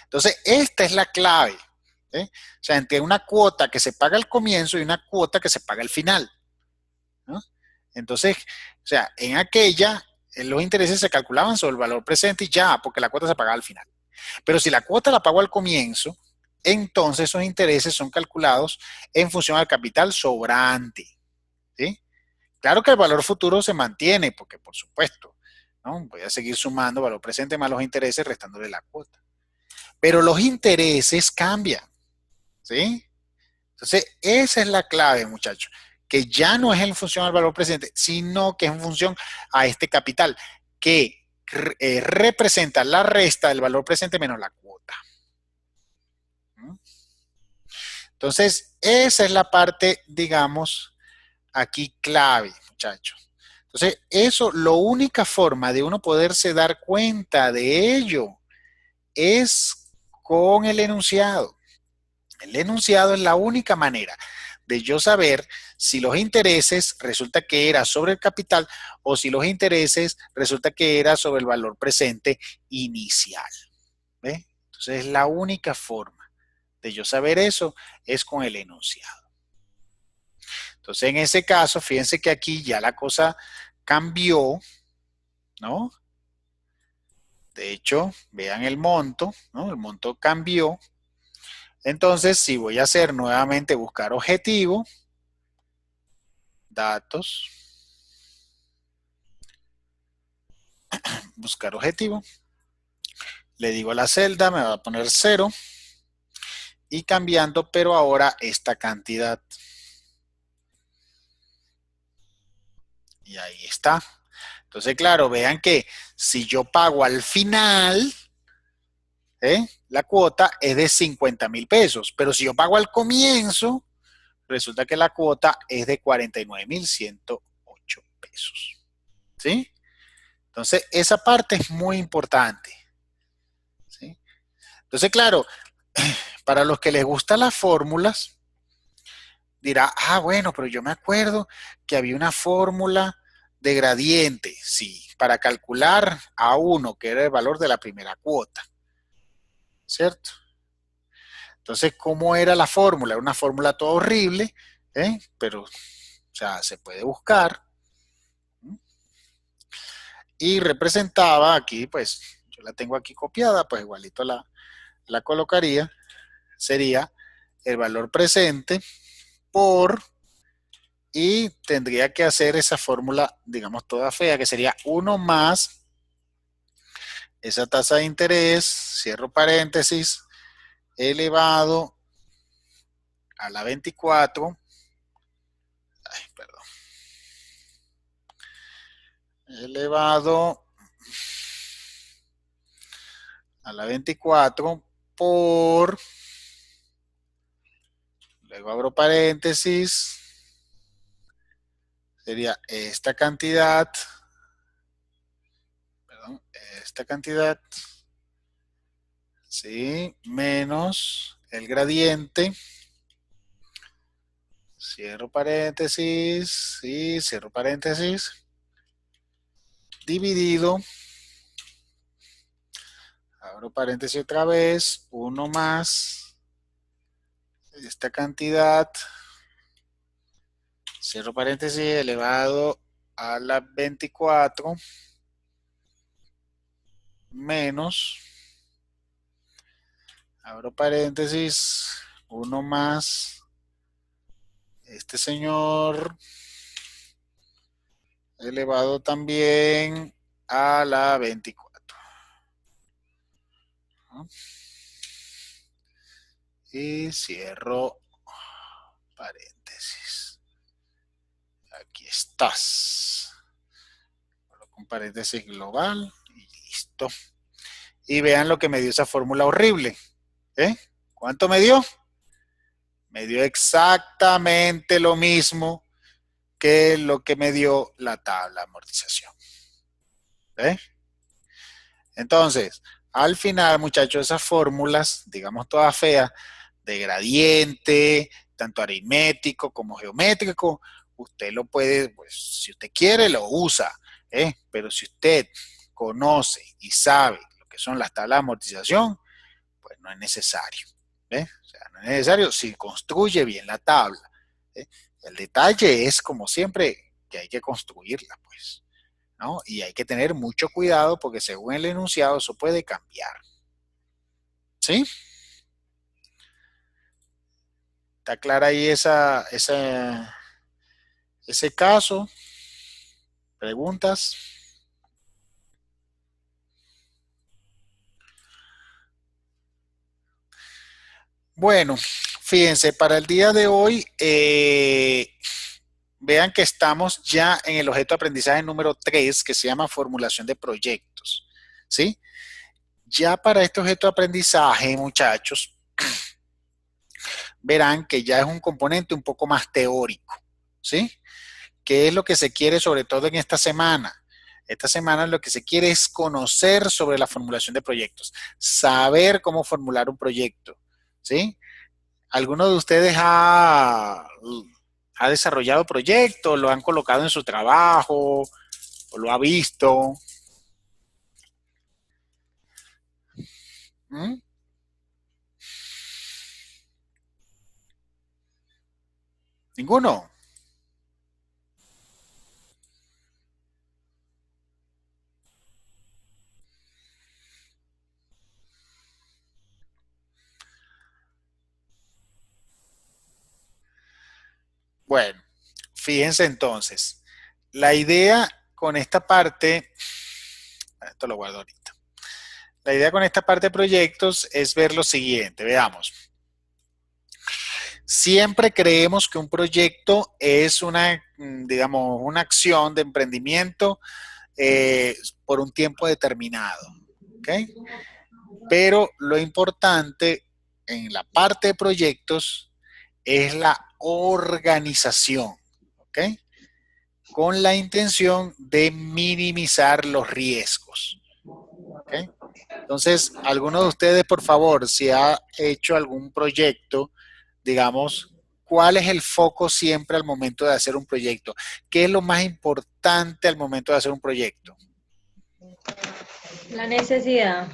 Entonces, esta es la clave. O sea, entre una cuota que se paga al comienzo y una cuota que se paga al final, ¿no? Entonces, o sea, en aquella, los intereses se calculaban sobre el valor presente y ya, porque la cuota se pagaba al final. Pero si la cuota la pago al comienzo, entonces esos intereses son calculados en función al capital sobrante, ¿sí? Claro que el valor futuro se mantiene, porque por supuesto, ¿no? Voy a seguir sumando valor presente más los intereses, restándole la cuota. Pero los intereses cambian, ¿sí? Entonces, esa es la clave, muchachos, que ya no es en función al valor presente, sino que es en función a este capital, que representa la resta del valor presente menos la cuota. Entonces, esa es la parte, digamos, aquí clave, muchachos. Entonces, eso, la única forma de uno poderse dar cuenta de ello es con el enunciado. El enunciado es la única manera de yo saber si los intereses resulta que era sobre el capital o si los intereses resulta que era sobre el valor presente inicial. ¿Ve? Entonces, la única forma de yo saber eso es con el enunciado. Entonces, en ese caso, fíjense que aquí ya la cosa cambió, ¿no? De hecho, vean el monto, ¿no? El monto cambió. Entonces, si voy a hacer nuevamente buscar objetivo, datos, buscar objetivo, le digo a la celda, me va a poner 0 y cambiando, pero ahora esta cantidad. Y ahí está. Entonces, claro, vean que si yo pago al final, la cuota es de 50,000 pesos, pero si yo pago al comienzo, resulta que la cuota es de 49,108 pesos. ¿Sí? Entonces, esa parte es muy importante. ¿Sí? Entonces, claro, para los que les gustan las fórmulas, dirá, bueno, pero yo me acuerdo que había una fórmula de gradiente, sí, para calcular A1, que era el valor de la primera cuota, ¿cierto? Entonces, ¿cómo era la fórmula? Era una fórmula toda horrible, pero, o sea, se puede buscar. Y representaba aquí, pues, yo la tengo aquí copiada, pues igualito la colocaría, sería el valor presente por, y tendría que hacer esa fórmula, digamos, toda fea, que sería 1 más esa tasa de interés, cierro paréntesis, elevado a la 24, perdón, elevado a la 24 por, luego abro paréntesis, sería esta cantidad, ¿sí? Menos el gradiente, cierro paréntesis, sí, cierro paréntesis, dividido, abro paréntesis otra vez, 1 más esta cantidad, cierro paréntesis, elevado a la 24, menos, abro paréntesis, 1 más este señor, elevado también a la 24. Y cierro paréntesis. Aquí estás. Coloco un paréntesis global y listo. Y vean lo que me dio esa fórmula horrible. ¿Cuánto me dio? Me dio exactamente lo mismo que lo que me dio la tabla de amortización. Entonces, al final, muchachos, esas fórmulas, digamos todas feas, de gradiente, tanto aritmético como geométrico, usted lo puede, pues, si usted quiere, lo usa, pero si usted conoce y sabe lo que son las tablas de amortización, pues no es necesario. O sea, no es necesario si construye bien la tabla. El detalle es, como siempre, que hay que construirla, pues, ¿no? Y hay que tener mucho cuidado porque según el enunciado eso puede cambiar. ¿Sí? ¿Está clara ahí ese caso? ¿Preguntas? Bueno, fíjense, para el día de hoy, vean que estamos ya en el objeto de aprendizaje número 3, que se llama formulación de proyectos. ¿Sí? Ya para este objeto de aprendizaje, muchachos, verán que ya es un componente un poco más teórico. ¿Sí? ¿Qué es lo que se quiere sobre todo en esta semana? Esta semana lo que se quiere es conocer sobre la formulación de proyectos, saber cómo formular un proyecto. ¿Sí? ¿Alguno de ustedes ha desarrollado proyectos, lo han colocado en su trabajo o lo ha visto? ¿Mm? ¿Ninguno? Bueno, fíjense entonces, la idea con esta parte, esto lo guardo ahorita, la idea con esta parte de proyectos es ver lo siguiente, veamos. Siempre creemos que un proyecto es una, digamos, una acción de emprendimiento por un tiempo determinado, ¿ok? Pero lo importante en la parte de proyectos es la organización, ¿ok? Con la intención de minimizar los riesgos, ¿ok? Entonces, alguno de ustedes, por favor, si ha hecho algún proyecto, digamos, ¿cuál es el foco siempre al momento de hacer un proyecto? ¿Qué es lo más importante al momento de hacer un proyecto? La necesidad.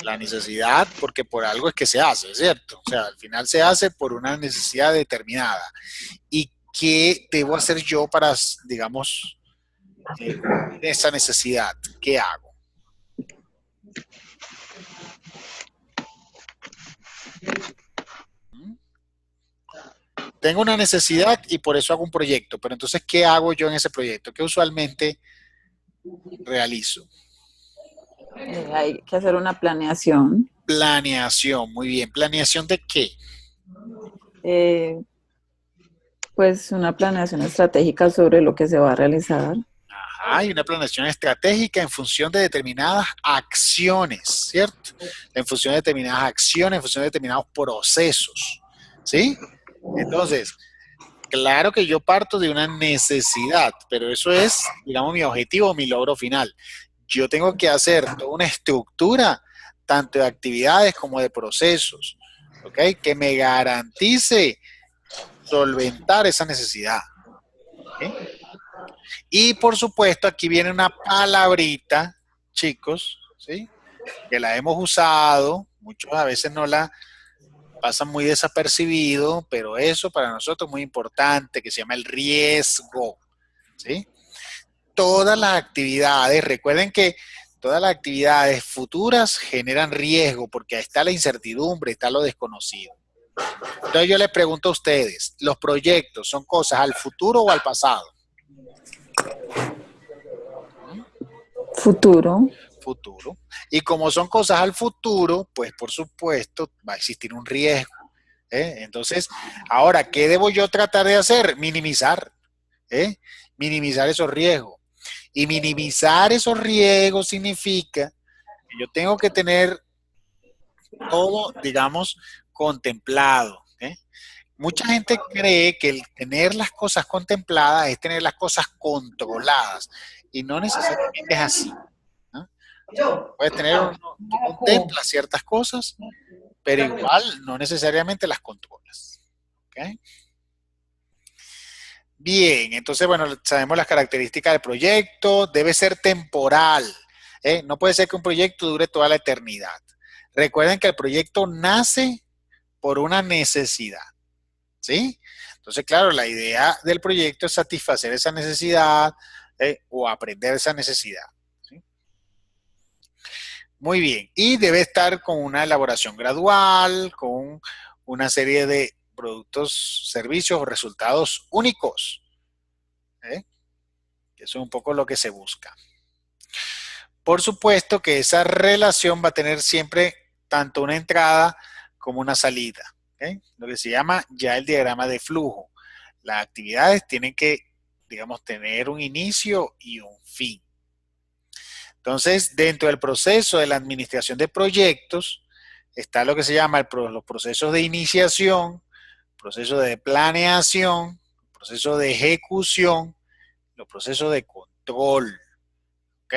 La necesidad, porque por algo es que se hace, ¿cierto? O sea, al final se hace por una necesidad determinada. ¿Y qué debo hacer yo para, digamos, cubrir esa necesidad? ¿Qué hago? ¿Mm? Tengo una necesidad y por eso hago un proyecto, pero entonces, ¿qué hago yo en ese proyecto? ¿Qué usualmente realizo? Hay que hacer una planeación. Planeación, muy bien. ¿Planeación de qué? eh, pues una planeación estratégica sobre lo que se va a realizar. Hay una planeación estratégica en función de determinadas acciones, ¿cierto? En función de determinadas acciones, en función de determinados procesos, ¿sí? Entonces, claro que yo parto de una necesidad, pero eso es, digamos, mi objetivo, mi logro final. Yo tengo que hacer toda una estructura, tanto de actividades como de procesos, ¿ok? Que me garantice solventar esa necesidad, ¿ok? Y por supuesto, aquí viene una palabrita, chicos, ¿sí? Que la hemos usado, muchos a veces no la pasan muy desapercibido, pero eso para nosotros es muy importante, que se llama el riesgo, ¿sí? Todas las actividades, recuerden que todas las actividades futuras generan riesgo porque ahí está la incertidumbre, está lo desconocido. Entonces yo les pregunto a ustedes, ¿los proyectos son cosas al futuro o al pasado? Futuro. Futuro. Y como son cosas al futuro, pues por supuesto va a existir un riesgo. Entonces, ahora, ¿qué debo yo tratar de hacer? Minimizar, minimizar esos riesgos. Y minimizar esos riesgos significa que yo tengo que tener todo, digamos, contemplado. Mucha gente cree que el tener las cosas contempladas es tener las cosas controladas. Y no necesariamente es así. ¿No? Puedes tener, tú contemplas ciertas cosas, pero igual no necesariamente las controlas. ¿Okay? Bien, entonces, bueno, sabemos las características del proyecto, debe ser temporal, no puede ser que un proyecto dure toda la eternidad. Recuerden que el proyecto nace por una necesidad, ¿sí? Entonces, claro, la idea del proyecto es satisfacer esa necesidad o aprender esa necesidad. ¿Sí? Muy bien. Y debe estar con una elaboración gradual, con una serie de productos, servicios o resultados únicos. ¿Eh? Eso es un poco lo que se busca. Por supuesto que esa relación va a tener siempre tanto una entrada como una salida. ¿Ok? Lo que se llama ya el diagrama de flujo. Las actividades tienen que, digamos, tener un inicio y un fin. Entonces, dentro del proceso de la administración de proyectos, está lo que se llama los procesos de iniciación, proceso de planeación, proceso de ejecución, los procesos de control. ¿Ok?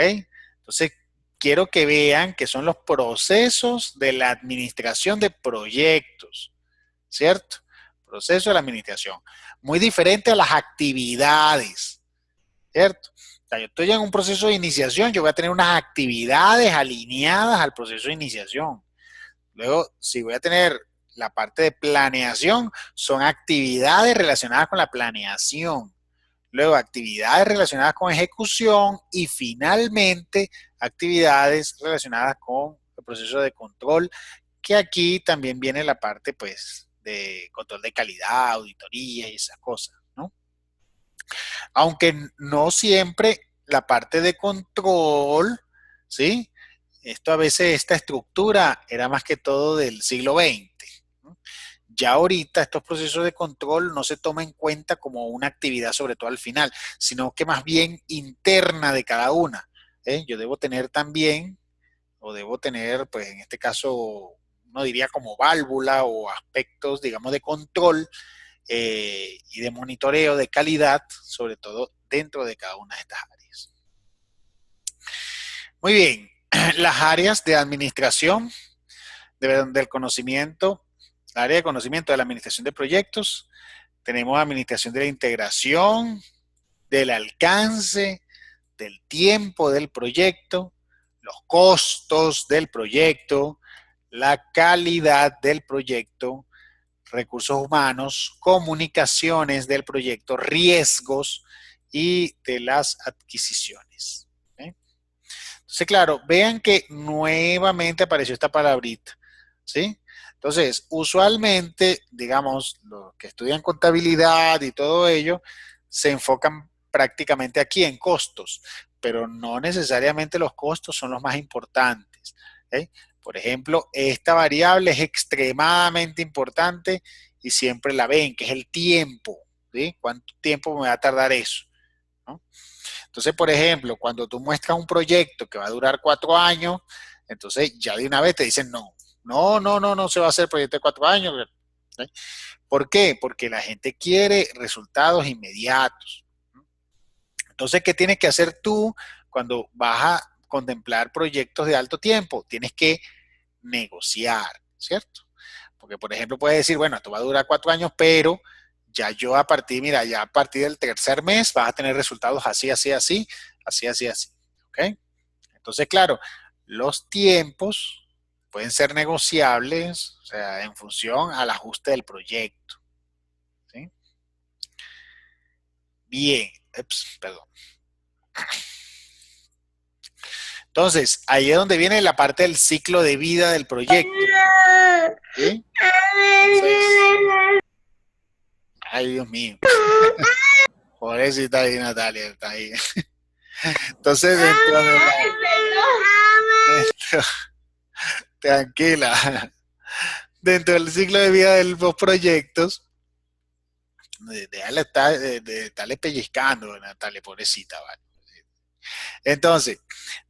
Entonces, quiero que vean que son los procesos de la administración de proyectos, ¿cierto? Proceso de la administración. Muy diferente a las actividades, ¿cierto? O sea, yo estoy en un proceso de iniciación, yo voy a tener unas actividades alineadas al proceso de iniciación. Luego, si voy a tener la parte de planeación, son actividades relacionadas con la planeación. Luego, actividades relacionadas con ejecución y finalmente, actividades relacionadas con el proceso de control, que aquí también viene la parte, pues, de control de calidad, auditoría y esas cosas, ¿no? Aunque no siempre la parte de control, ¿sí? Esto a veces, esta estructura era más que todo del siglo XX, ¿no? Ya ahorita estos procesos de control no se toman en cuenta como una actividad, sobre todo al final, sino que más bien interna de cada una. Yo debo tener también, o debo tener, pues en este caso, uno diría como válvula o aspectos, digamos, de control y de monitoreo de calidad, sobre todo dentro de cada una de estas áreas. Muy bien, las áreas de administración del conocimiento, la área de conocimiento de la administración de proyectos, tenemos administración de la integración, del alcance, del tiempo del proyecto, los costos del proyecto, la calidad del proyecto, recursos humanos, comunicaciones del proyecto, riesgos y de las adquisiciones. ¿Okay? Entonces, claro, vean que nuevamente apareció esta palabrita, ¿sí? Entonces, usualmente, digamos, los que estudian contabilidad y todo ello, se enfocan prácticamente aquí en costos, pero no necesariamente los costos son los más importantes. ¿Okay? Por ejemplo, esta variable es extremadamente importante y siempre la ven, que es el tiempo. ¿Sí? ¿Cuánto tiempo me va a tardar eso? ¿No? Entonces, por ejemplo, cuando tú muestras un proyecto que va a durar 4 años, entonces ya de una vez te dicen no se va a hacer proyecto de 4 años. ¿Sí? ¿Por qué? Porque la gente quiere resultados inmediatos. Entonces, ¿qué tienes que hacer tú cuando vas a contemplar proyectos de alto tiempo? Tienes que negociar, ¿cierto? Porque, por ejemplo, puedes decir, bueno, esto va a durar 4 años, pero ya yo a partir, mira, ya a partir del tercer mes vas a tener resultados así, así, así, así, así, así, ¿ok? Entonces, claro, los tiempos pueden ser negociables, o sea, en función al ajuste del proyecto, ¿sí? Bien, perdón. Entonces, ahí es donde viene la parte del ciclo de vida del proyecto. ¿Sí? Entonces, ay, Dios mío. Pobrecita ahí, Natalia, está ahí. Entonces, tranquila, dentro del ciclo de vida de los proyectos, de estarle pellizcando, Natalia, pobrecita, ¿vale? Entonces,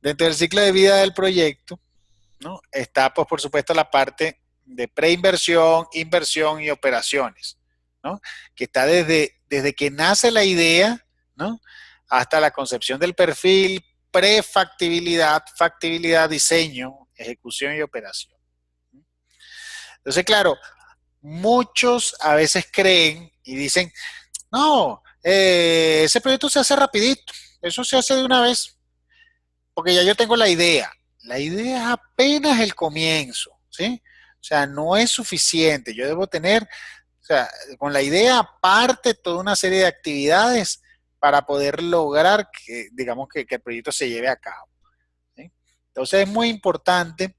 dentro del ciclo de vida del proyecto, ¿no? Está, pues, por supuesto, la parte de preinversión, inversión y operaciones, ¿no? Que está desde que nace la idea, ¿no? Hasta la concepción del perfil, prefactibilidad, factibilidad, diseño, ejecución y operación. Entonces, claro, muchos a veces creen y dicen, no, ese proyecto se hace rapidito, eso se hace de una vez, porque ya yo tengo la idea. La idea es apenas el comienzo, ¿sí? O sea, no es suficiente. Yo debo tener, o sea, con la idea aparte toda una serie de actividades para poder lograr que, digamos, que el proyecto se lleve a cabo, ¿sí? Entonces es muy importante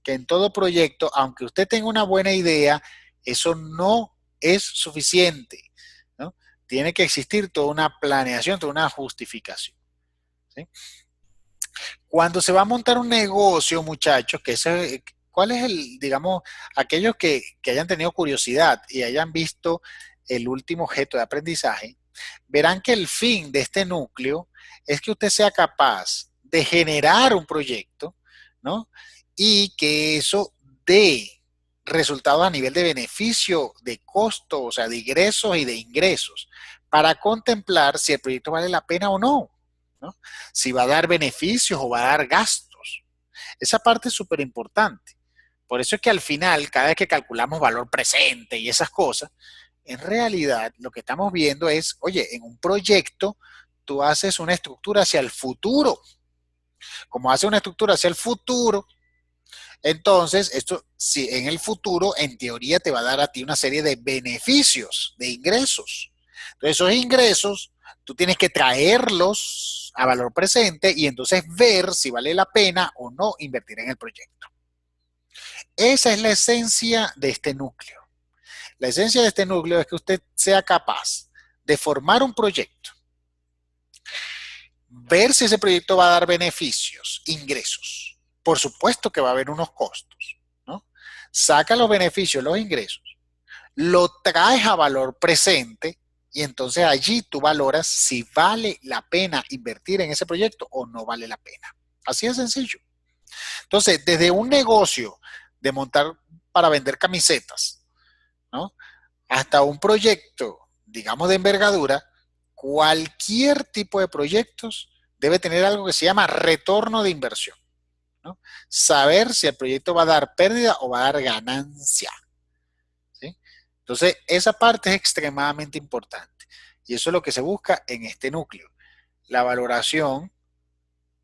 que en todo proyecto, aunque usted tenga una buena idea, eso no es suficiente, ¿no? Tiene que existir toda una planeación, toda una justificación, ¿sí? Cuando se va a montar un negocio, muchachos, ¿cuál es digamos, aquellos que hayan tenido curiosidad y hayan visto el último objeto de aprendizaje, verán que el fin de este núcleo es que usted sea capaz de generar un proyecto, ¿no? Y que eso dé resultados a nivel de beneficio, de costo, o sea, de ingresos y de ingresos, para contemplar si el proyecto vale la pena o no, ¿no? Si va a dar beneficios o va a dar gastos. Esa parte es súper importante. Por eso es que al final, cada vez que calculamos valor presente y esas cosas, en realidad lo que estamos viendo es, oye, en un proyecto tú haces una estructura hacia el futuro. Como hace una estructura hacia el futuro, entonces esto, si en el futuro, en teoría te va a dar a ti una serie de beneficios, de ingresos. Entonces esos ingresos, tú tienes que traerlos a valor presente y entonces ver si vale la pena o no invertir en el proyecto. Esa es la esencia de este núcleo. La esencia de este núcleo es que usted sea capaz de formar un proyecto, ver si ese proyecto va a dar beneficios, ingresos. Por supuesto que va a haber unos costos, ¿no? Saca los beneficios, los ingresos, lo traes a valor presente y entonces allí tú valoras si vale la pena invertir en ese proyecto o no vale la pena. Así de sencillo. Entonces, desde un negocio de montar para vender camisetas, ¿no? Hasta un proyecto, digamos, de envergadura, cualquier tipo de proyectos debe tener algo que se llama retorno de inversión, ¿no? Saber si el proyecto va a dar pérdida o va a dar ganancia, ¿sí? Entonces, esa parte es extremadamente importante y eso es lo que se busca en este núcleo, la valoración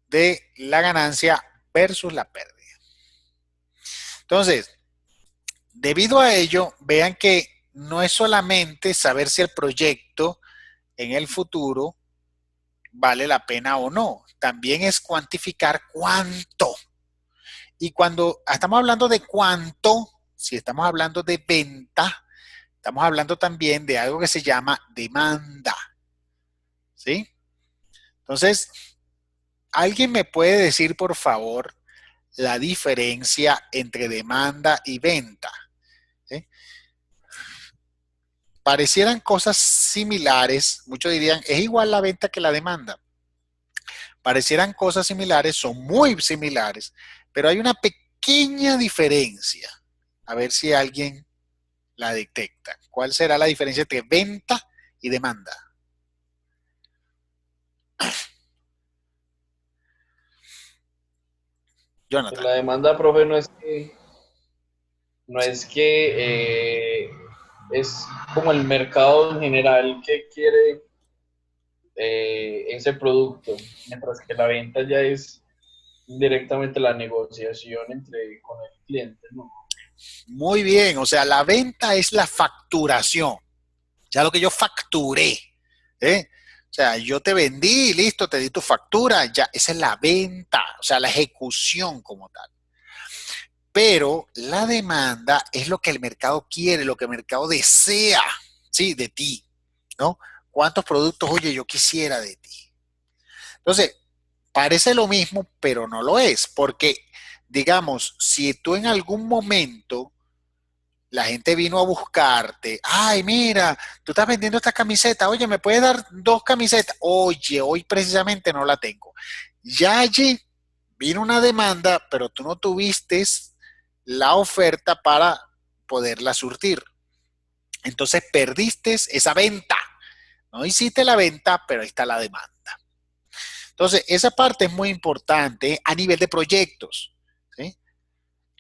de la ganancia versus la pérdida. Entonces, debido a ello, vean que no es solamente saber si el proyecto en el futuro vale la pena o no, también es cuantificar cuánto. Y cuando estamos hablando de cuánto, si estamos hablando de venta, estamos hablando también de algo que se llama demanda, ¿sí? Entonces, ¿alguien me puede decir, por favor, la diferencia entre demanda y venta? ¿Sí? Parecieran cosas similares, muchos dirían, es igual la venta que la demanda. Parecieran cosas similares, son muy similares, pero hay una pequeña diferencia. A ver si alguien la detecta. ¿Cuál será la diferencia entre venta y demanda? Pues Jonathan. la demanda, profe, no es que es como el mercado en general que quiere ese producto, mientras que la venta ya es directamente la negociación con el cliente, ¿no? Muy bien, o sea, la venta es la facturación, ya lo que yo facturé, ¿eh? O sea, yo te vendí, listo, te di tu factura, ya, esa es la venta, o sea, la ejecución como tal. Pero la demanda es lo que el mercado quiere, lo que el mercado desea, ¿sí? De ti, ¿no? ¿Cuántos productos, oye, yo quisiera de ti? Entonces, parece lo mismo, pero no lo es, porque, digamos, si tú en algún momento la gente vino a buscarte, ay, mira, tú estás vendiendo esta camiseta, oye, ¿me puedes dar 2 camisetas? Oye, hoy precisamente no la tengo. Ya allí vino una demanda, pero tú no tuviste la oferta para poderla surtir. Entonces perdiste esa venta. No hiciste la venta, pero ahí está la demanda. Entonces, esa parte es muy importante a nivel de proyectos, ¿sí?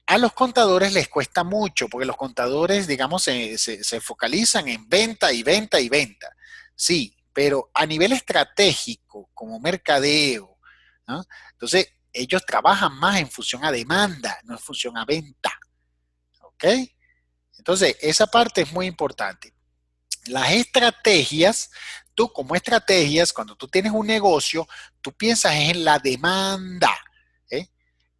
A los contadores les cuesta mucho, porque los contadores, digamos, se focalizan en venta y venta y venta. Sí, pero a nivel estratégico, como mercadeo, ¿no? Entonces, ellos trabajan más en función a demanda, no en función a venta. ¿Ok? Entonces, esa parte es muy importante. Las estrategias, tú como estrategias, cuando tú tienes un negocio, tú piensas en la demanda, ¿eh?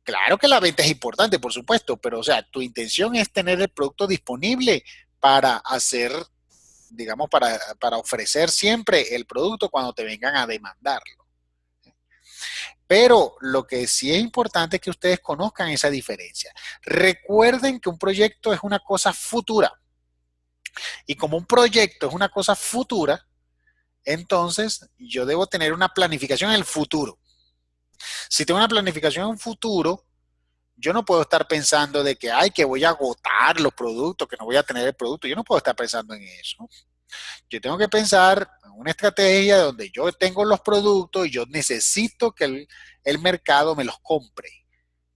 Claro que la venta es importante, por supuesto, pero o sea, tu intención es tener el producto disponible para hacer, digamos, para ofrecer siempre el producto cuando te vengan a demandarlo. Pero lo que sí es importante es que ustedes conozcan esa diferencia. Recuerden que un proyecto es una cosa futura. Y como un proyecto es una cosa futura, entonces yo debo tener una planificación en el futuro. Si tengo una planificación en un futuro, yo no puedo estar pensando de que, ay, que voy a agotar los productos, que no voy a tener el producto. Yo no puedo estar pensando en eso. Yo tengo que pensar en una estrategia donde yo tengo los productos y yo necesito que el mercado me los compre.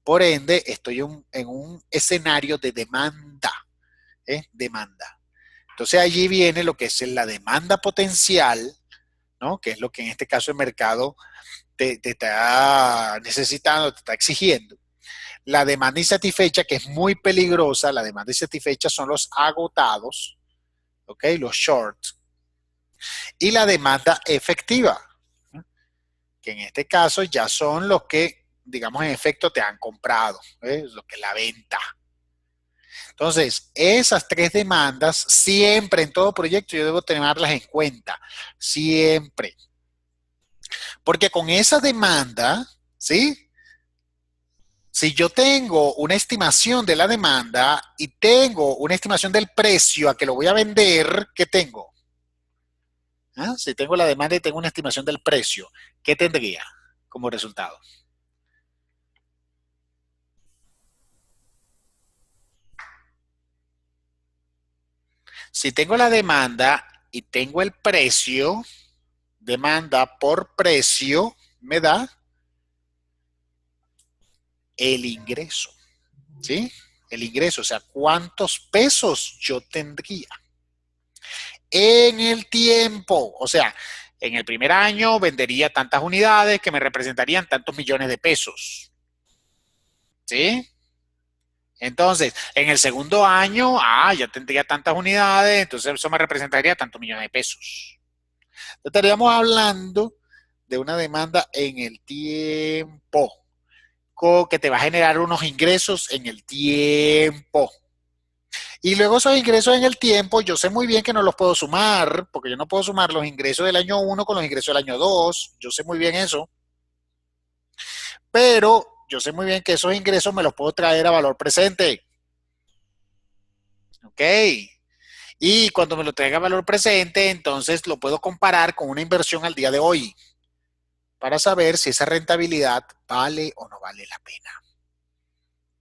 Por ende, estoy en un escenario de demanda. Demanda. Entonces allí viene lo que es la demanda potencial, ¿no? Que es lo que en este caso el mercado te está necesitando, te está exigiendo. La demanda insatisfecha, que es muy peligrosa, la demanda insatisfecha son los agotados, ¿ok? Los shorts. Y la demanda efectiva, ¿no? Que en este caso ya son los que, digamos, en efecto te han comprado, lo que es la venta. Entonces, esas tres demandas, siempre en todo proyecto yo debo tenerlas en cuenta, siempre. Porque con esa demanda, ¿sí? Si yo tengo una estimación de la demanda y tengo una estimación del precio a que lo voy a vender, ¿qué tengo? ¿Ah? Si tengo la demanda y tengo una estimación del precio, ¿qué tendría como resultado? Si tengo la demanda y tengo el precio, demanda por precio, me da el ingreso, ¿sí? El ingreso, o sea, ¿cuántos pesos yo tendría en el tiempo? O sea, en el primer año vendería tantas unidades que me representarían tantos millones de pesos, ¿sí? Entonces, en el segundo año, ya tendría tantas unidades, entonces eso me representaría tantos millones de pesos. Entonces, estaríamos hablando de una demanda en el tiempo, que te va a generar unos ingresos en el tiempo. Y luego esos ingresos en el tiempo, yo sé muy bien que no los puedo sumar, porque yo no puedo sumar los ingresos del año 1 con los ingresos del año 2. Yo sé muy bien eso. Pero yo sé muy bien que esos ingresos me los puedo traer a valor presente. ¿Ok? Y cuando me lo traiga a valor presente, entonces lo puedo comparar con una inversión al día de hoy para saber si esa rentabilidad vale o no vale la pena.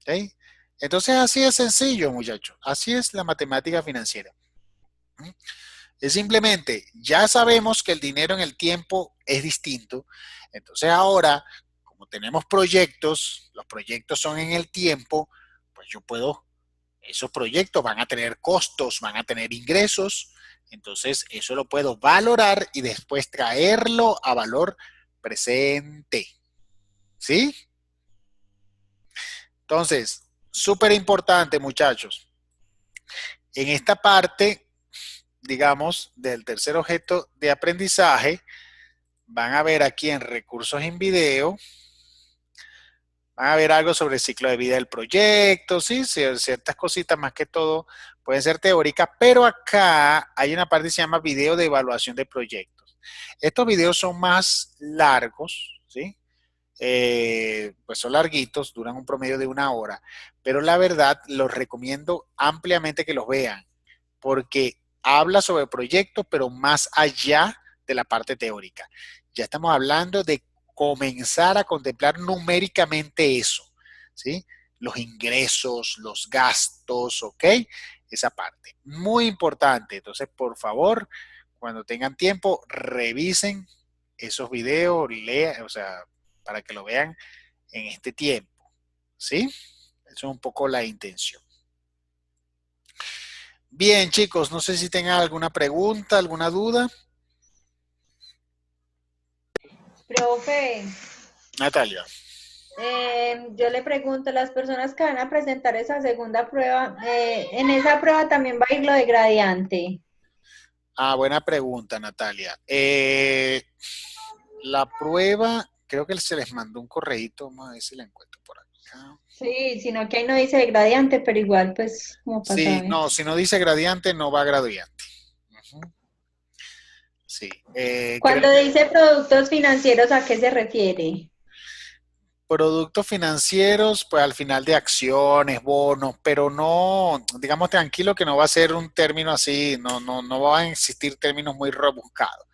¿Ok? Entonces así es sencillo, muchachos. Así es la matemática financiera. Es simplemente, ya sabemos que el dinero en el tiempo es distinto. Entonces ahora, como tenemos proyectos, los proyectos son en el tiempo, pues yo puedo, esos proyectos van a tener costos, van a tener ingresos. Entonces eso lo puedo valorar y después traerlo a valor presente. ¿Sí? Entonces, súper importante, muchachos. En esta parte, digamos, del tercer objeto de aprendizaje, van a ver aquí en recursos en video, van a ver algo sobre el ciclo de vida del proyecto, ¿sí? Ciertas cositas más que todo pueden ser teóricas, pero acá hay una parte que se llama video de evaluación de proyectos. Estos videos son más largos, ¿sí? Pues son larguitos, duran un promedio de 1 hora, pero la verdad los recomiendo ampliamente que los vean, porque habla sobre proyectos, pero más allá de la parte teórica. Ya estamos hablando de comenzar a contemplar numéricamente eso, ¿sí? Los ingresos, los gastos, ¿ok? Esa parte. Muy importante. Entonces, por favor, cuando tengan tiempo, revisen esos videos, lean, o sea, para que lo vean en este tiempo, ¿sí? Eso es un poco la intención. Bien, chicos, no sé si tengan alguna pregunta, alguna duda. Profe, Natalia. yo le pregunto, las personas que van a presentar esa segunda prueba, en esa prueba también va a ir lo de gradiente. Buena pregunta, Natalia. La prueba, creo que se les mandó un correíto, vamos a ver si la encuentro por aquí. acá. Sí, sino que ahí no dice gradiente, pero igual, pues, como para Sí, saber. no, si no dice gradiente, no va gradiente. Ujú. Sí, Cuando dice productos financieros, ¿a qué se refiere? productos financieros, pues al final de acciones, bonos, pero no, digamos tranquilo que no va a ser un término así, no van a existir términos muy rebuscados,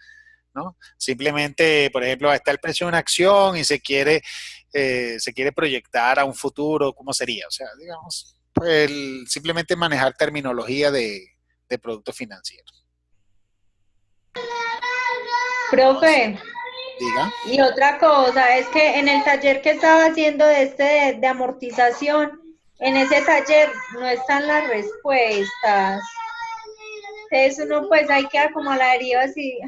¿no? Simplemente, por ejemplo, está el precio de una acción y se quiere proyectar a un futuro, ¿cómo sería? O sea, digamos, pues simplemente manejar terminología de productos financieros. Profe, Diga. y otra cosa, es que en el taller que estaba haciendo de amortización, en ese taller no están las respuestas. Entonces uno pues ahí queda como a la deriva si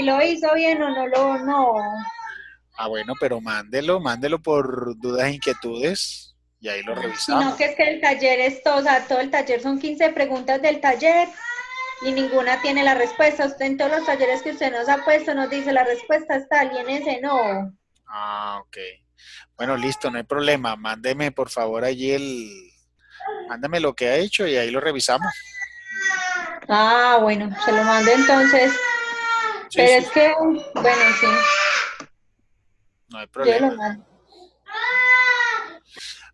lo hizo bien o no. Ah, bueno, pero mándelo por dudas e inquietudes y ahí lo Sino revisamos. que es que el taller es todo, o sea, todo el taller son 15 preguntas del taller y ninguna tiene la respuesta. Usted en todos los talleres que usted nos ha puesto nos dice la respuesta es tal y en ese no. Ah, ok. Bueno, listo, no hay problema. Mándeme por favor allí mándame lo que ha hecho y ahí lo revisamos. Ah, bueno, se lo mando entonces. Sí, Pero sí, es sí, que, bueno, sí, no hay yo problema. lo mando.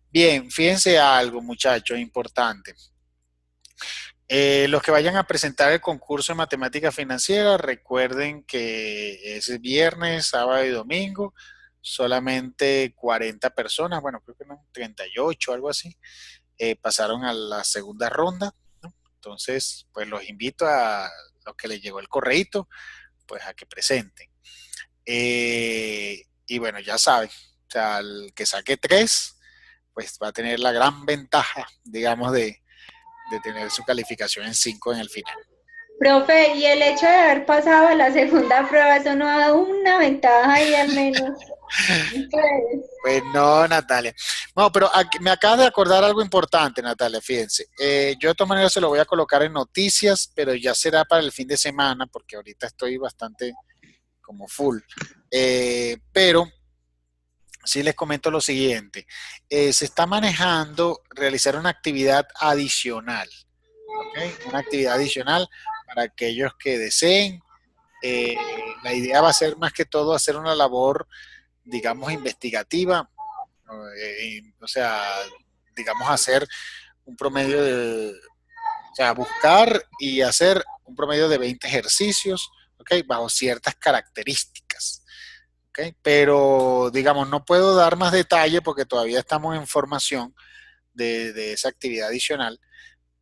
Bien, fíjense algo, muchachos, importante. Los que vayan a presentar el concurso de matemática financiera, recuerden que es viernes, sábado y domingo, solamente 40 personas, bueno, creo que no, 38, algo así, pasaron a la segunda ronda, ¿no? Entonces, pues los invito a los que les llegó el correíto, pues a que presenten. Y bueno, ya saben, o sea, el que saque 3, pues va a tener la gran ventaja, digamos, de tener su calificación en 5 en el final. Profe, y el hecho de haber pasado a la segunda prueba, eso no ha dado una ventaja ahí al menos. Pues, Pues no, Natalia. No, pero me acaba de acordar algo importante, Natalia, fíjense. Yo de todas maneras se lo voy a colocar en noticias, pero ya será para el fin de semana, porque ahorita estoy bastante como full. Pero sí les comento lo siguiente. Se está manejando realizar una actividad adicional, ¿ok? Una actividad adicional para aquellos que deseen. La idea va a ser más que todo hacer una labor, digamos, investigativa, o sea, digamos, hacer un promedio o sea, buscar y hacer un promedio de 20 ejercicios, ¿ok? Bajo ciertas características. ¿Okay? Pero, digamos, no puedo dar más detalle porque todavía estamos en formación de esa actividad adicional,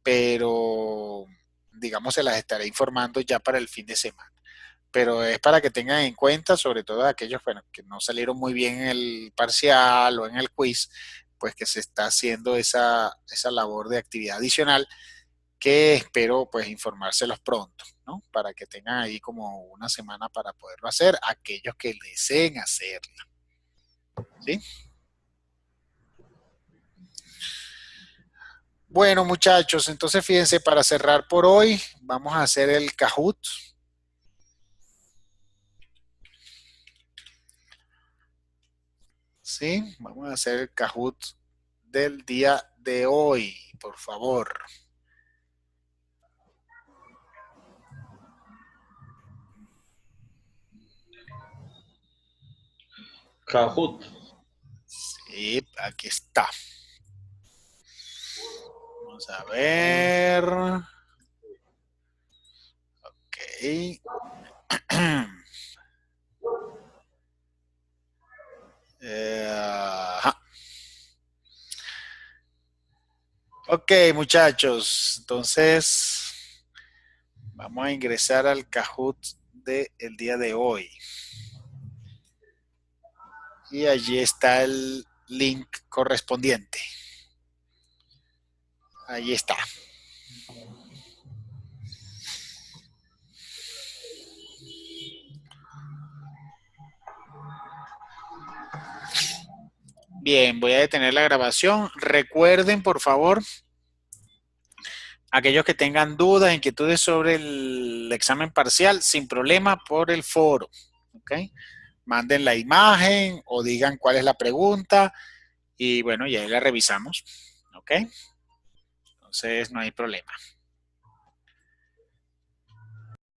pero, digamos, se las estaré informando ya para el fin de semana. Pero es para que tengan en cuenta, sobre todo aquellos, bueno, que no salieron muy bien en el parcial o en el quiz, pues que se está haciendo esa labor de actividad adicional que espero pues informárselos pronto, ¿no? Para que tengan ahí como una semana para poderlo hacer, aquellos que deseen hacerlo, ¿sí? Bueno, muchachos, entonces fíjense, para cerrar por hoy, vamos a hacer el Kahoot. ¿Sí? Vamos a hacer el Kahoot del día de hoy, por favor. Kahoot. Sí, aquí está. Vamos a ver. Ok. Ajá. Ok, muchachos, entonces vamos a ingresar al Kahoot del día de hoy. Y allí está el link correspondiente. Ahí está. Bien, voy a detener la grabación. Recuerden, por favor, aquellos que tengan dudas, inquietudes sobre el examen parcial, sin problema por el foro. ¿Ok? manden la imagen o digan cuál es la pregunta y bueno, ya la revisamos, ¿ok? Entonces no hay problema.